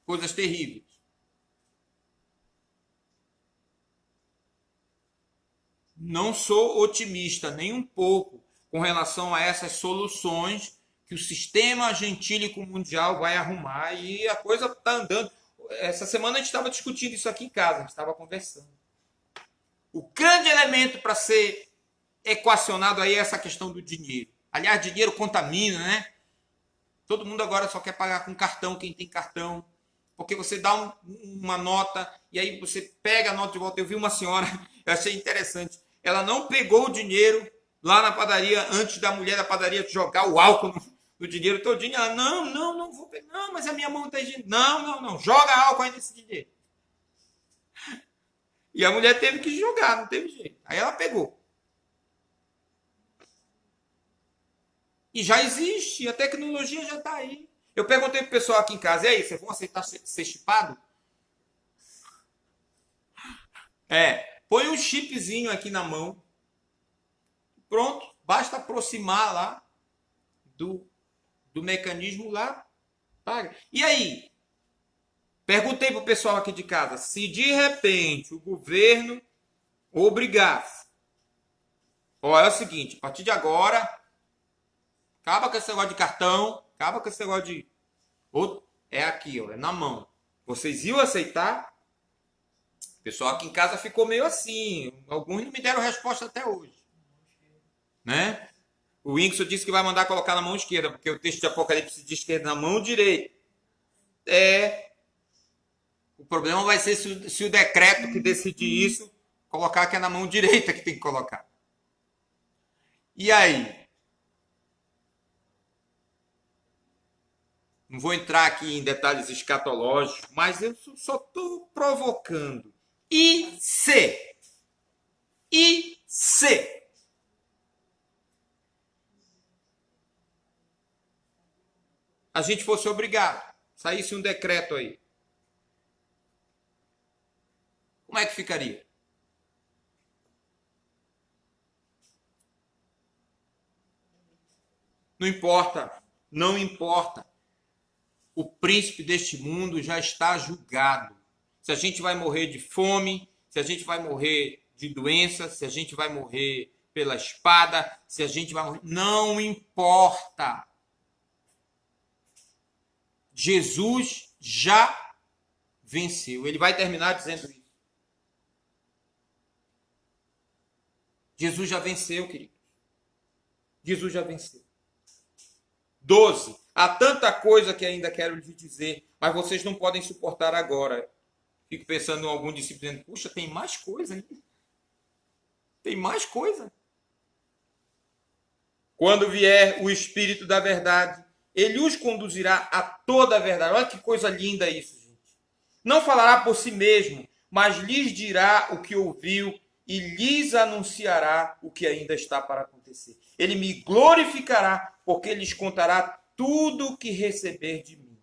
Coisas terríveis. Não sou otimista nem um pouco com relação a essas soluções que o sistema gentílico mundial vai arrumar e a coisa está andando. Essa semana a gente estava discutindo isso aqui em casa, a gente estava conversando. O grande elemento para ser equacionado aí é essa questão do dinheiro. Aliás, dinheiro contamina, né? Todo mundo agora só quer pagar com cartão, quem tem cartão. Porque você dá uma nota e aí você pega a nota de volta. Eu vi uma senhora, eu achei interessante. Ela não pegou o dinheiro lá na padaria antes da mulher da padaria jogar o álcool no dinheiro todinho. Ela, não vou pegar. Não, mas a minha mão está higiênica. Não, joga álcool aí nesse dinheiro. E a mulher teve que jogar, não teve jeito. Aí ela pegou. E já existe, a tecnologia já está aí. Eu perguntei pro pessoal aqui em casa, e aí, vocês vão aceitar ser chipado? Põe um chipzinho aqui na mão. Pronto, basta aproximar lá do mecanismo lá. Paga. E aí? Perguntei pro pessoal aqui de casa, se de repente o governo obrigasse, ó, é o seguinte, a partir de agora, acaba com esse negócio de cartão, acaba com esse negócio de... É aqui, ó, é na mão. Vocês iam aceitar? O pessoal aqui em casa ficou meio assim. Alguns não me deram resposta até hoje. Né? O Winkson disse que vai mandar colocar na mão esquerda, porque o texto de Apocalipse diz que é na mão direita. O problema vai ser se o decreto que decidir isso colocar que é na mão direita que tem que colocar. E aí? Não vou entrar aqui em detalhes escatológicos, mas eu só estou provocando. E se a gente fosse obrigado, saísse um decreto aí, como é que ficaria? Não importa. O príncipe deste mundo já está julgado. Se a gente vai morrer de fome, se a gente vai morrer de doença, se a gente vai morrer pela espada, se a gente vai morrer... Não importa. Jesus já venceu. Ele vai terminar dizendo isso. Jesus já venceu, querido. Jesus já venceu. 12. Há tanta coisa que ainda quero lhes dizer, mas vocês não podem suportar agora. Fico pensando em algum discípulo dizendo, puxa, tem mais coisa ainda. Tem mais coisa. Quando vier o Espírito da verdade, ele os conduzirá a toda a verdade. Olha que coisa linda isso, gente. Não falará por si mesmo, mas lhes dirá o que ouviu e lhes anunciará o que ainda está para acontecer. Ele me glorificará, porque lhes contará tudo o que receber de mim.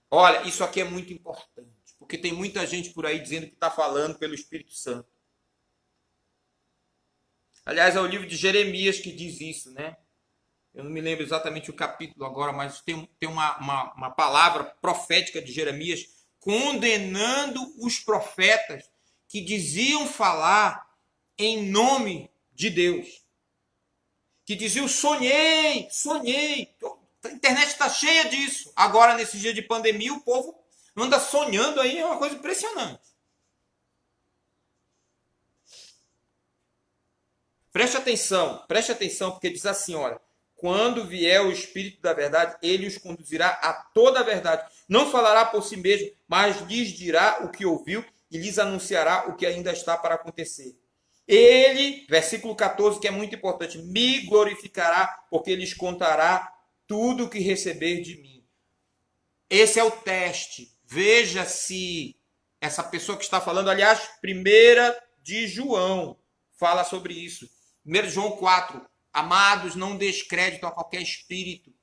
Olha, isso aqui é muito importante, porque tem muita gente por aí dizendo que está falando pelo Espírito Santo. Aliás, é o livro de Jeremias que diz isso, né? Eu não me lembro exatamente o capítulo agora, mas tem uma palavra profética de Jeremias condenando os profetas que diziam falar em nome de Deus. que diziam: sonhei. A internet está cheia disso. Agora, nesse dia de pandemia, o povo anda sonhando aí, é uma coisa impressionante. Preste atenção, porque diz assim, olha: quando vier o Espírito da verdade, ele os conduzirá a toda a verdade. Não falará por si mesmo, mas lhes dirá o que ouviu e lhes anunciará o que ainda está para acontecer. Ele, versículo 14, que é muito importante, me glorificará, porque lhes contará tudo o que receber de mim. Esse é o teste. Veja se essa pessoa que está falando, aliás, 1 de João fala sobre isso. 1 João 4, amados, não descrédito a qualquer espírito,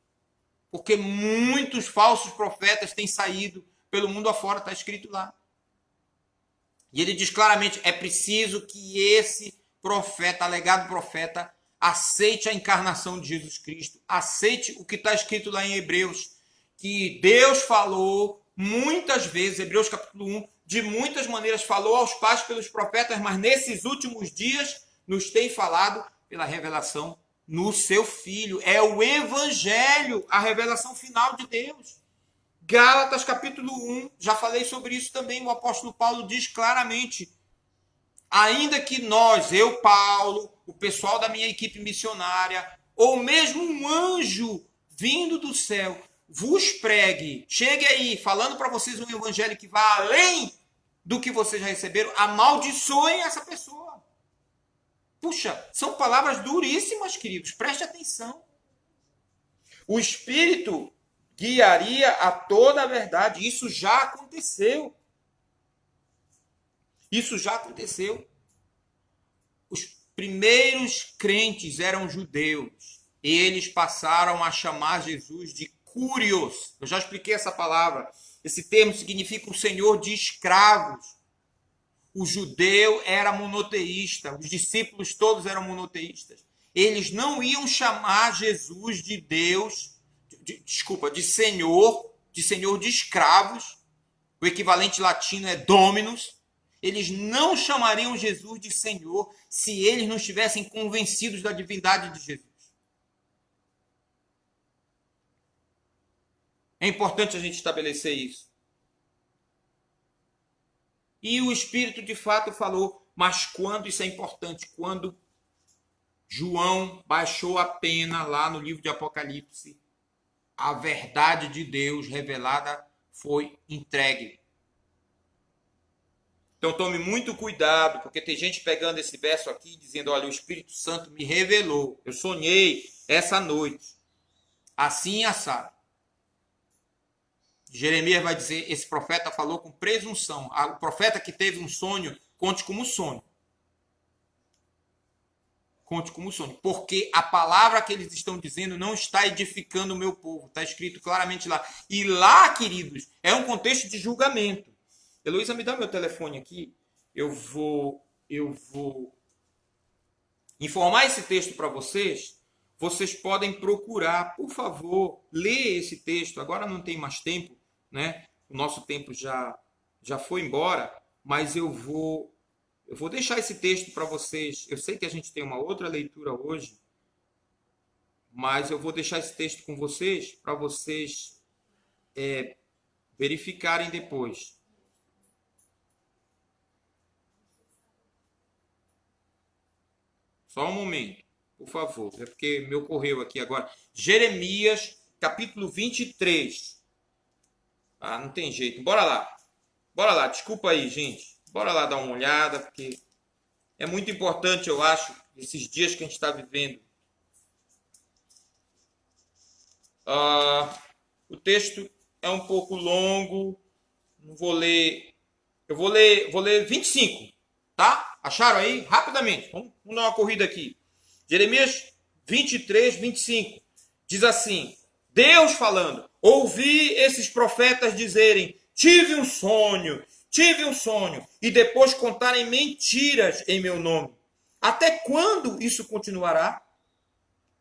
porque muitos falsos profetas têm saído pelo mundo afora, está escrito lá. E ele diz claramente, é preciso que esse profeta, alegado profeta, aceite a encarnação de Jesus Cristo, aceite o que está escrito lá em Hebreus, que Deus falou muitas vezes, Hebreus capítulo 1, de muitas maneiras falou aos pais pelos profetas, mas nesses últimos dias nos tem falado pela revelação no seu Filho. É o Evangelho, a revelação final de Deus. Gálatas capítulo 1, já falei sobre isso também, o apóstolo Paulo diz claramente, ainda que nós, eu, Paulo, o pessoal da minha equipe missionária, ou mesmo um anjo vindo do céu, vos pregue, chegue aí, falando para vocês um evangelho que vá além do que vocês já receberam, amaldiçoem essa pessoa. Puxa, são palavras duríssimas, queridos, preste atenção. O Espírito guiaria a toda a verdade. Isso já aconteceu. Isso já aconteceu. Os primeiros crentes eram judeus. E eles passaram a chamar Jesus de Curios. Eu já expliquei essa palavra. Esse termo significa o senhor de escravos. O judeu era monoteísta. Os discípulos todos eram monoteístas. Eles não iam chamar Jesus de Deus, de senhor de escravos. O equivalente latino é dominus. Eles não chamariam Jesus de Senhor se eles não estivessem convencidos da divindade de Jesus. É importante a gente estabelecer isso. E o Espírito de fato falou, mas quando, isso é importante, quando João baixou a pena lá no livro de Apocalipse, a verdade de Deus revelada foi entregue. Então tome muito cuidado, porque tem gente pegando esse verso aqui dizendo, olha, o Espírito Santo me revelou, eu sonhei essa noite, assim assado. Jeremias vai dizer, esse profeta falou com presunção. O profeta que teve um sonho, conte como sonho. Conte como sonho. Porque a palavra que eles estão dizendo não está edificando o meu povo. Está escrito claramente lá. E lá, queridos, é um contexto de julgamento. Heloísa, me dá meu telefone aqui. Eu vou informar esse texto para vocês. Vocês podem procurar, por favor, ler esse texto. Agora não tem mais tempo, né? O nosso tempo já foi embora, mas eu vou deixar esse texto para vocês. Eu sei que a gente tem uma outra leitura hoje, mas eu vou deixar esse texto com vocês para vocês verificarem depois. Só um momento, por favor. É porque me ocorreu aqui agora. Jeremias, capítulo 23. Ah, não tem jeito. Bora lá. Bora lá. Desculpa aí, gente. Bora lá dar uma olhada, porque é muito importante, eu acho, esses dias que a gente está vivendo. O texto é um pouco longo. Não vou ler. Eu vou ler 25, tá? Acharam aí? Rapidamente. Vamos dar uma corrida aqui. Jeremias 23, 25. Diz assim, Deus falando, ouvi esses profetas dizerem, tive um sonho, e depois contarem mentiras em meu nome. Até quando isso continuará?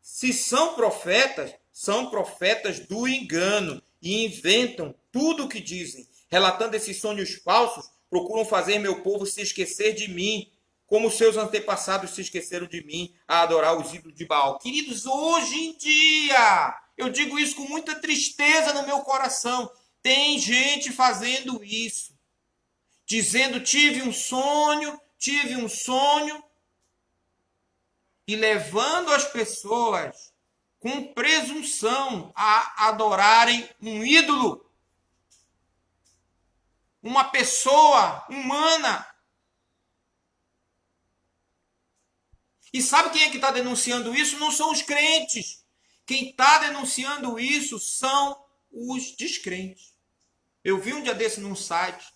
Se são profetas do engano e inventam tudo o que dizem. Relatando esses sonhos falsos, procuram fazer meu povo se esquecer de mim, como seus antepassados se esqueceram de mim a adorar os ídolos de Baal. Queridos, hoje em dia, eu digo isso com muita tristeza no meu coração, tem gente fazendo isso, dizendo tive um sonho, e levando as pessoas com presunção a adorarem um ídolo, uma pessoa humana. E sabe quem é que está denunciando isso? Não são os crentes. Quem está denunciando isso são os descrentes. Eu vi um dia desse num site,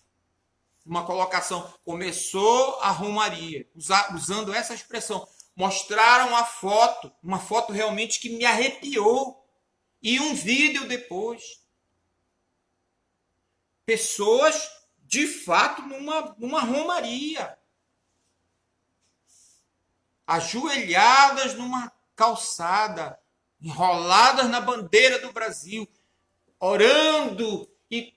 uma colocação, começou a romaria, usando essa expressão. Mostraram a foto, uma foto realmente que me arrepiou. E um vídeo depois. Pessoas, de fato, numa romaria. Ajoelhadas numa calçada, enroladas na bandeira do Brasil, orando. E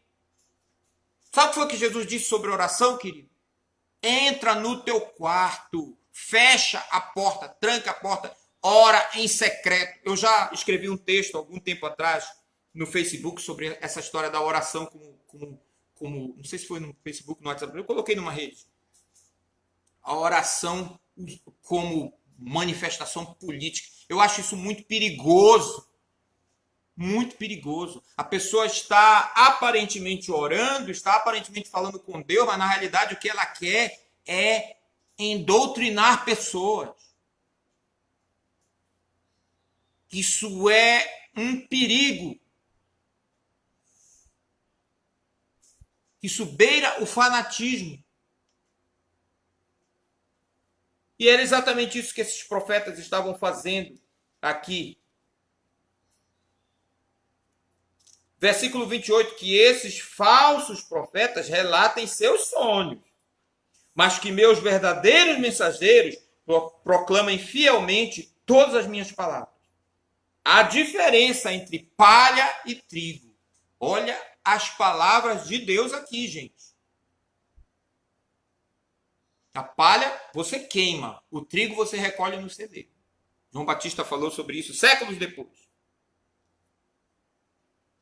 sabe o que foi que Jesus disse sobre oração, querido? Entra no teu quarto, fecha a porta, tranca a porta, ora em secreto. Eu já escrevi um texto algum tempo atrás no Facebook sobre essa história da oração como não sei se foi no Facebook, no WhatsApp, eu coloquei numa rede. A oração como manifestação política. Eu acho isso muito perigoso. Muito perigoso. A pessoa está aparentemente orando, está aparentemente falando com Deus, mas na realidade o que ela quer é endoutrinar pessoas. Isso é um perigo. Isso beira o fanatismo. E era exatamente isso que esses profetas estavam fazendo aqui. Versículo 28, que esses falsos profetas relatem seus sonhos, mas que meus verdadeiros mensageiros proclamem fielmente todas as minhas palavras. A diferença entre palha e trigo. Olha as palavras de Deus aqui, gente. A palha você queima, o trigo você recolhe no celeiro. João Batista falou sobre isso séculos depois.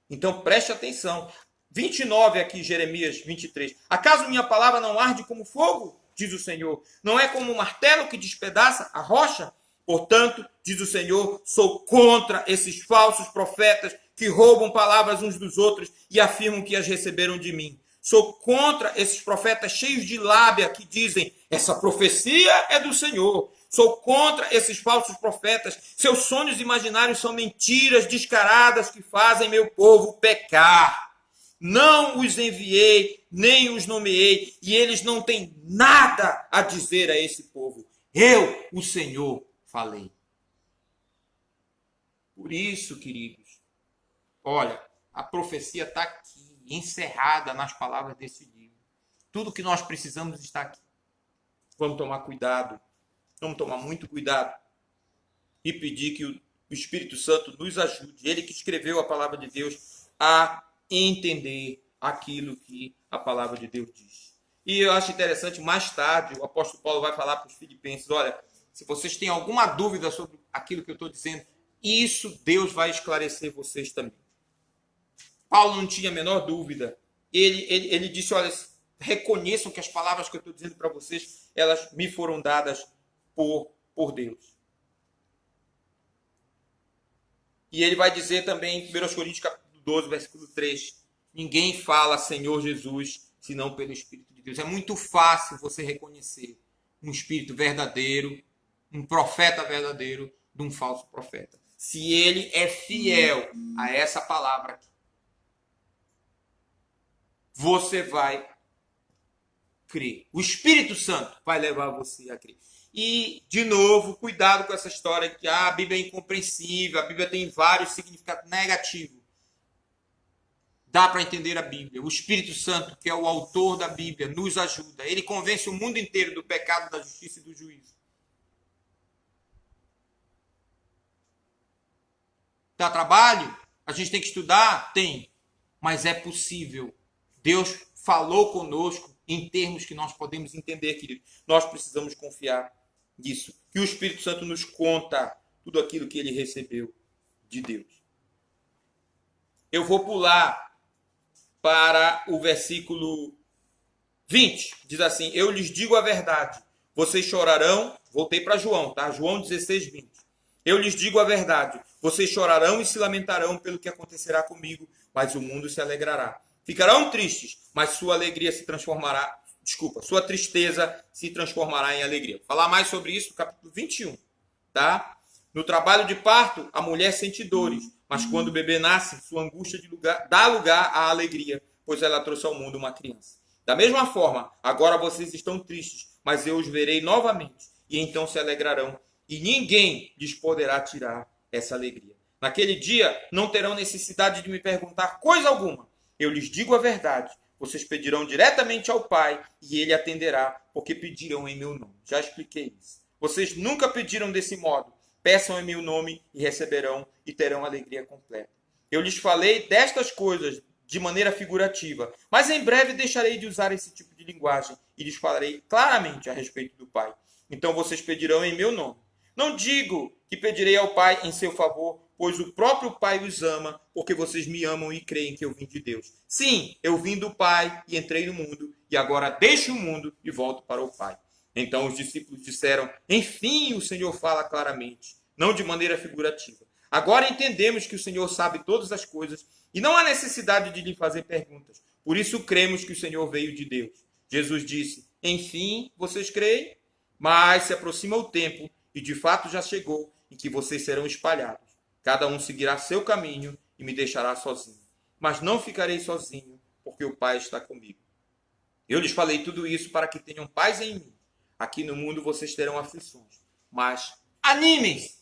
Então preste atenção. 29 aqui, Jeremias 23. Acaso minha palavra não arde como fogo? Diz o Senhor. Não é como um martelo que despedaça a rocha? Portanto, diz o Senhor, sou contra esses falsos profetas que roubam palavras uns dos outros e afirmam que as receberam de mim. Sou contra esses profetas cheios de lábia que dizem, essa profecia é do Senhor. Sou contra esses falsos profetas. Seus sonhos imaginários são mentiras descaradas que fazem meu povo pecar. Não os enviei, nem os nomeei, e eles não têm nada a dizer a esse povo. Eu, o Senhor, falei. Por isso, queridos, olha, a profecia está aqui, encerrada nas palavras desse livro. Tudo que nós precisamos está aqui. Vamos tomar cuidado. Vamos tomar muito cuidado e pedir que o Espírito Santo nos ajude, ele que escreveu a palavra de Deus, a entender aquilo que a palavra de Deus diz. E eu acho interessante, mais tarde, o apóstolo Paulo vai falar para os filipenses, olha, se vocês têm alguma dúvida sobre aquilo que eu estou dizendo, isso Deus vai esclarecer vocês também. Paulo não tinha a menor dúvida. Ele disse, olha, reconheçam que as palavras que eu estou dizendo para vocês, elas me foram dadas por Deus. E ele vai dizer também em 1 Coríntios capítulo 12, versículo 3, ninguém fala Senhor Jesus, senão pelo Espírito de Deus. É muito fácil você reconhecer um Espírito verdadeiro, um profeta verdadeiro, de um falso profeta. Se ele é fiel a essa palavra aqui, você vai crer. O Espírito Santo vai levar você a crer. E, de novo, cuidado com essa história que a Bíblia é incompreensível, a Bíblia tem vários significados negativos. Dá para entender a Bíblia. O Espírito Santo, que é o autor da Bíblia, nos ajuda. Ele convence o mundo inteiro do pecado, da justiça e do juízo. Dá trabalho? A gente tem que estudar? Tem. Mas é possível. Deus falou conosco em termos que nós podemos entender, querido. Nós precisamos confiar nisso. Que o Espírito Santo nos conta tudo aquilo que ele recebeu de Deus. Eu vou pular para o versículo 20. Diz assim: eu lhes digo a verdade. Vocês chorarão. Voltei para João, tá? João 16, 20. Eu lhes digo a verdade. Vocês chorarão e se lamentarão pelo que acontecerá comigo, mas o mundo se alegrará. Ficarão tristes, mas sua alegria se transformará. Sua tristeza se transformará em alegria. Vou falar mais sobre isso no capítulo 21, tá? No trabalho de parto, a mulher sente dores, mas quando o bebê nasce, sua angústia dá lugar à alegria, pois ela trouxe ao mundo uma criança. Da mesma forma, agora vocês estão tristes, mas eu os verei novamente, e então se alegrarão, e ninguém lhes poderá tirar essa alegria. Naquele dia, não terão necessidade de me perguntar coisa alguma. Eu lhes digo a verdade. Vocês pedirão diretamente ao Pai, e Ele atenderá, porque pediram em meu nome. Já expliquei isso. Vocês nunca pediram desse modo. Peçam em meu nome e receberão, e terão alegria completa. Eu lhes falei destas coisas de maneira figurativa, mas em breve deixarei de usar esse tipo de linguagem e lhes falarei claramente a respeito do Pai. Então vocês pedirão em meu nome. Não digo que pedirei ao Pai em seu favor, pois o próprio Pai os ama, porque vocês me amam e creem que eu vim de Deus. Sim, eu vim do Pai e entrei no mundo, e agora deixo o mundo e volto para o Pai. Então os discípulos disseram: enfim, o Senhor fala claramente, não de maneira figurativa. Agora entendemos que o Senhor sabe todas as coisas e não há necessidade de lhe fazer perguntas. Por isso cremos que o Senhor veio de Deus. Jesus disse: enfim, vocês creem? Mas se aproxima o tempo, e de fato já chegou, em que vocês serão espalhados. Cada um seguirá seu caminho e me deixará sozinho. Mas não ficarei sozinho, porque o Pai está comigo. Eu lhes falei tudo isso para que tenham paz em mim. Aqui no mundo vocês terão aflições. Mas animem-se,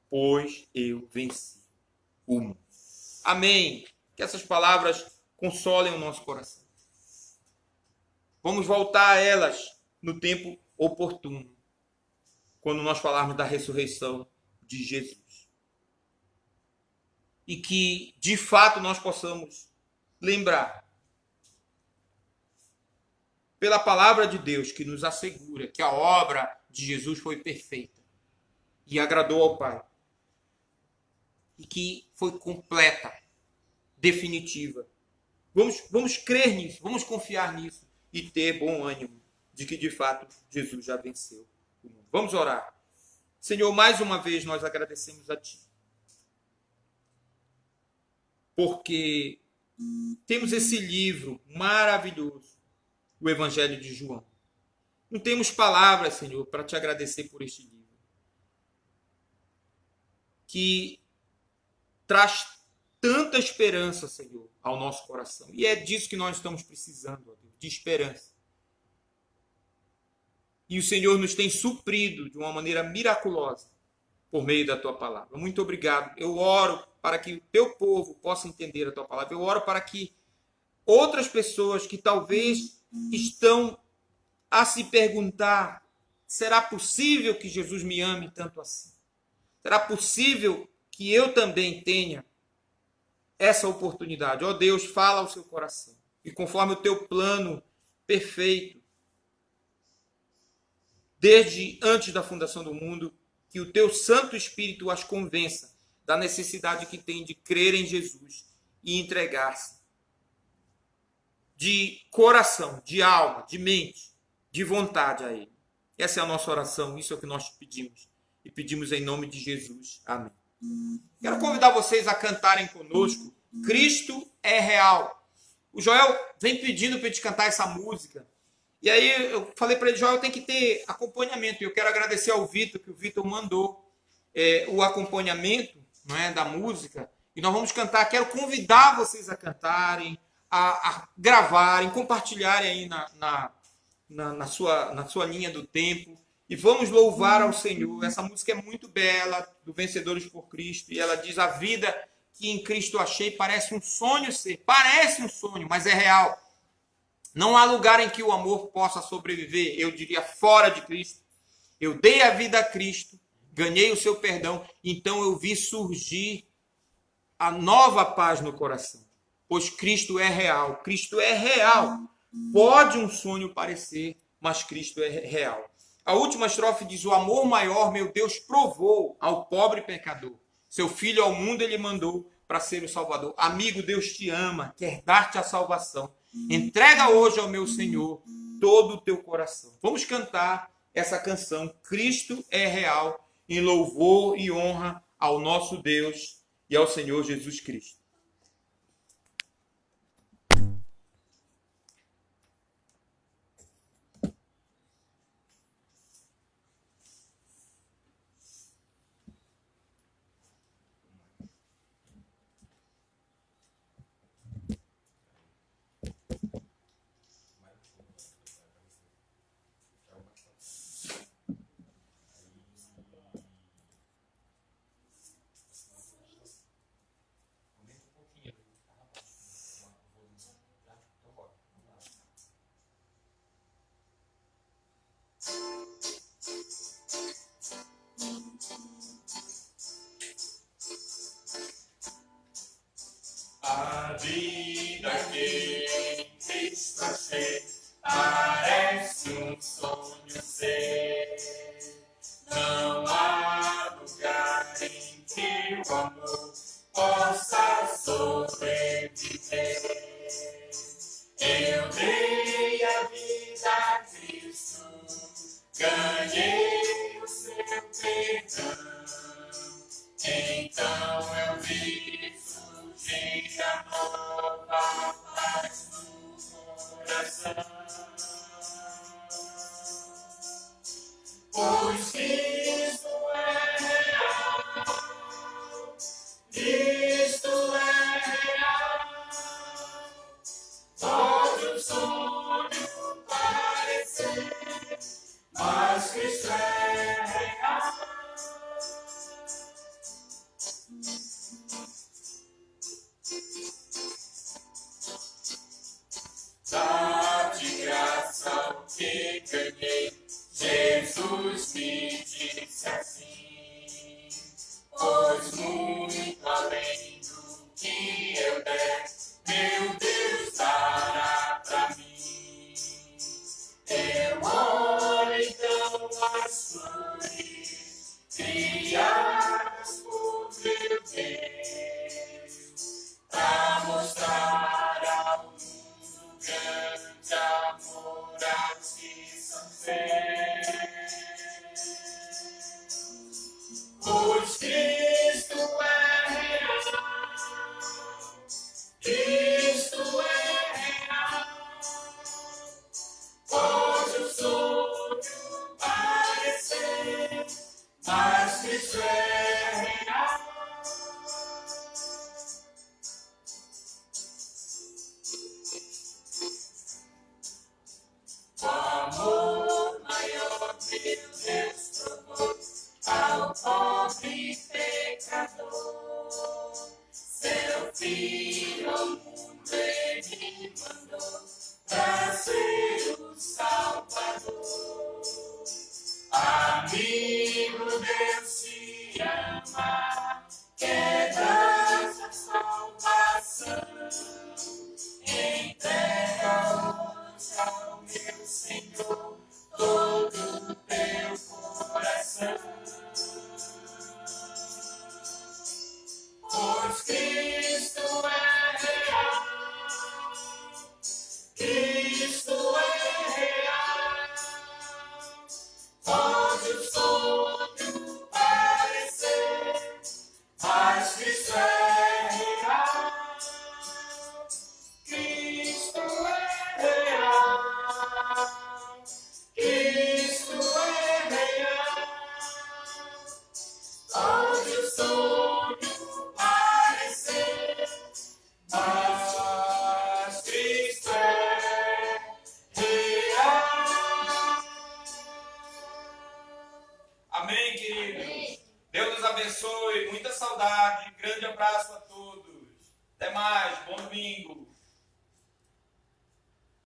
pois eu venci o mundo. Amém. Que essas palavras consolem o nosso coração. Vamos voltar a elas no tempo oportuno, quando nós falarmos da ressurreição de Jesus. E que, de fato, nós possamos lembrar, pela palavra de Deus, que nos assegura que a obra de Jesus foi perfeita e agradou ao Pai. E que foi completa, definitiva. Vamos crer nisso, vamos confiar nisso e ter bom ânimo de que, de fato, Jesus já venceu o mundo. Vamos orar. Senhor, mais uma vez nós agradecemos a Ti, porque temos esse livro maravilhoso, o Evangelho de João. Não temos palavras, Senhor, para Te agradecer por este livro, que traz tanta esperança, Senhor, ao nosso coração. E é disso que nós estamos precisando, ó Deus, de esperança. E o Senhor nos tem suprido de uma maneira miraculosa por meio da Tua palavra. Muito obrigado. Eu oro para que o Teu povo possa entender a Tua palavra. Eu oro para que outras pessoas que talvez estão a se perguntar: será possível que Jesus me ame tanto assim? Será possível que eu também tenha essa oportunidade? Ó Deus, fala ao seu coração. E conforme o Teu plano perfeito, desde antes da fundação do mundo, que o Teu Santo Espírito as convença da necessidade que tem de crer em Jesus e entregar-se de coração, de alma, de mente, de vontade a Ele. Essa é a nossa oração, isso é o que nós pedimos. E pedimos em nome de Jesus. Amém. Quero convidar vocês a cantarem conosco Cristo é Real. O Joel vem pedindo para a gente cantar essa música. E aí eu falei para ele: Joel, tem que ter acompanhamento. E eu quero agradecer ao Vitor, que o Vitor mandou o acompanhamento, não é, da música. E nós vamos cantar. Quero convidar vocês a cantarem, a gravarem, compartilharem aí na sua linha do tempo. E vamos louvar ao Senhor. Essa música é muito bela, do Vencedores por Cristo. E ela diz: a vida que em Cristo achei parece um sonho ser. Parece um sonho, mas é real. Não há lugar em que o amor possa sobreviver, eu diria, fora de Cristo. Eu dei a vida a Cristo, ganhei o seu perdão, então eu vi surgir a nova paz no coração. Pois Cristo é real. Cristo é real. Pode um sonho parecer, mas Cristo é real. A última estrofe diz: o amor maior, meu Deus, provou ao pobre pecador. Seu filho ao mundo ele mandou para ser o Salvador. Amigo, Deus te ama, quer dar-te a salvação. Entrega hoje ao meu Senhor todo o teu coração. Vamos cantar essa canção, Cristo é real, em louvor e honra ao nosso Deus e ao Senhor Jesus Cristo. A vida que em Cristo achei parece um sonho ser. Não há lugar em que o amor possa sobreviver. Eu dei a vida a Cristo, ganhei o seu perdão. Então eu vi surgir a nova paz no coração. Pois Cristo é real, Cristo é real. Pode um sonho parecer, mas Cristo é real. Dá de graça o que ganhei, Jesus me disse assim, pois muito além do que eu der, meu Deus dará pra mim. Eu olho então as flores criadas por meu Deus, pra mostrar ao mundo grande amor aos que são seus. Pois Cristo é real, Cristo é real. Pode o sonho parecer, mas Cristo é real. O amor maior que Deus provou ao pobre pecador. Seu filho ao mundo ele mandou pra ser o Salvador. Amigo, Deus te ama, quer dar a salvação. Entrega hoje ao meu Senhor todo o teu coração. Pois Cristo é real, Cristo é real. Pode o sonho parecer, mas Cristo é real. Cristo é real, Cristo é real. Pode o sonho parecer, mas Cristo é real. Amém, queridos? Deus nos abençoe, muita saudade, grande abraço a todos. Até mais, bom domingo.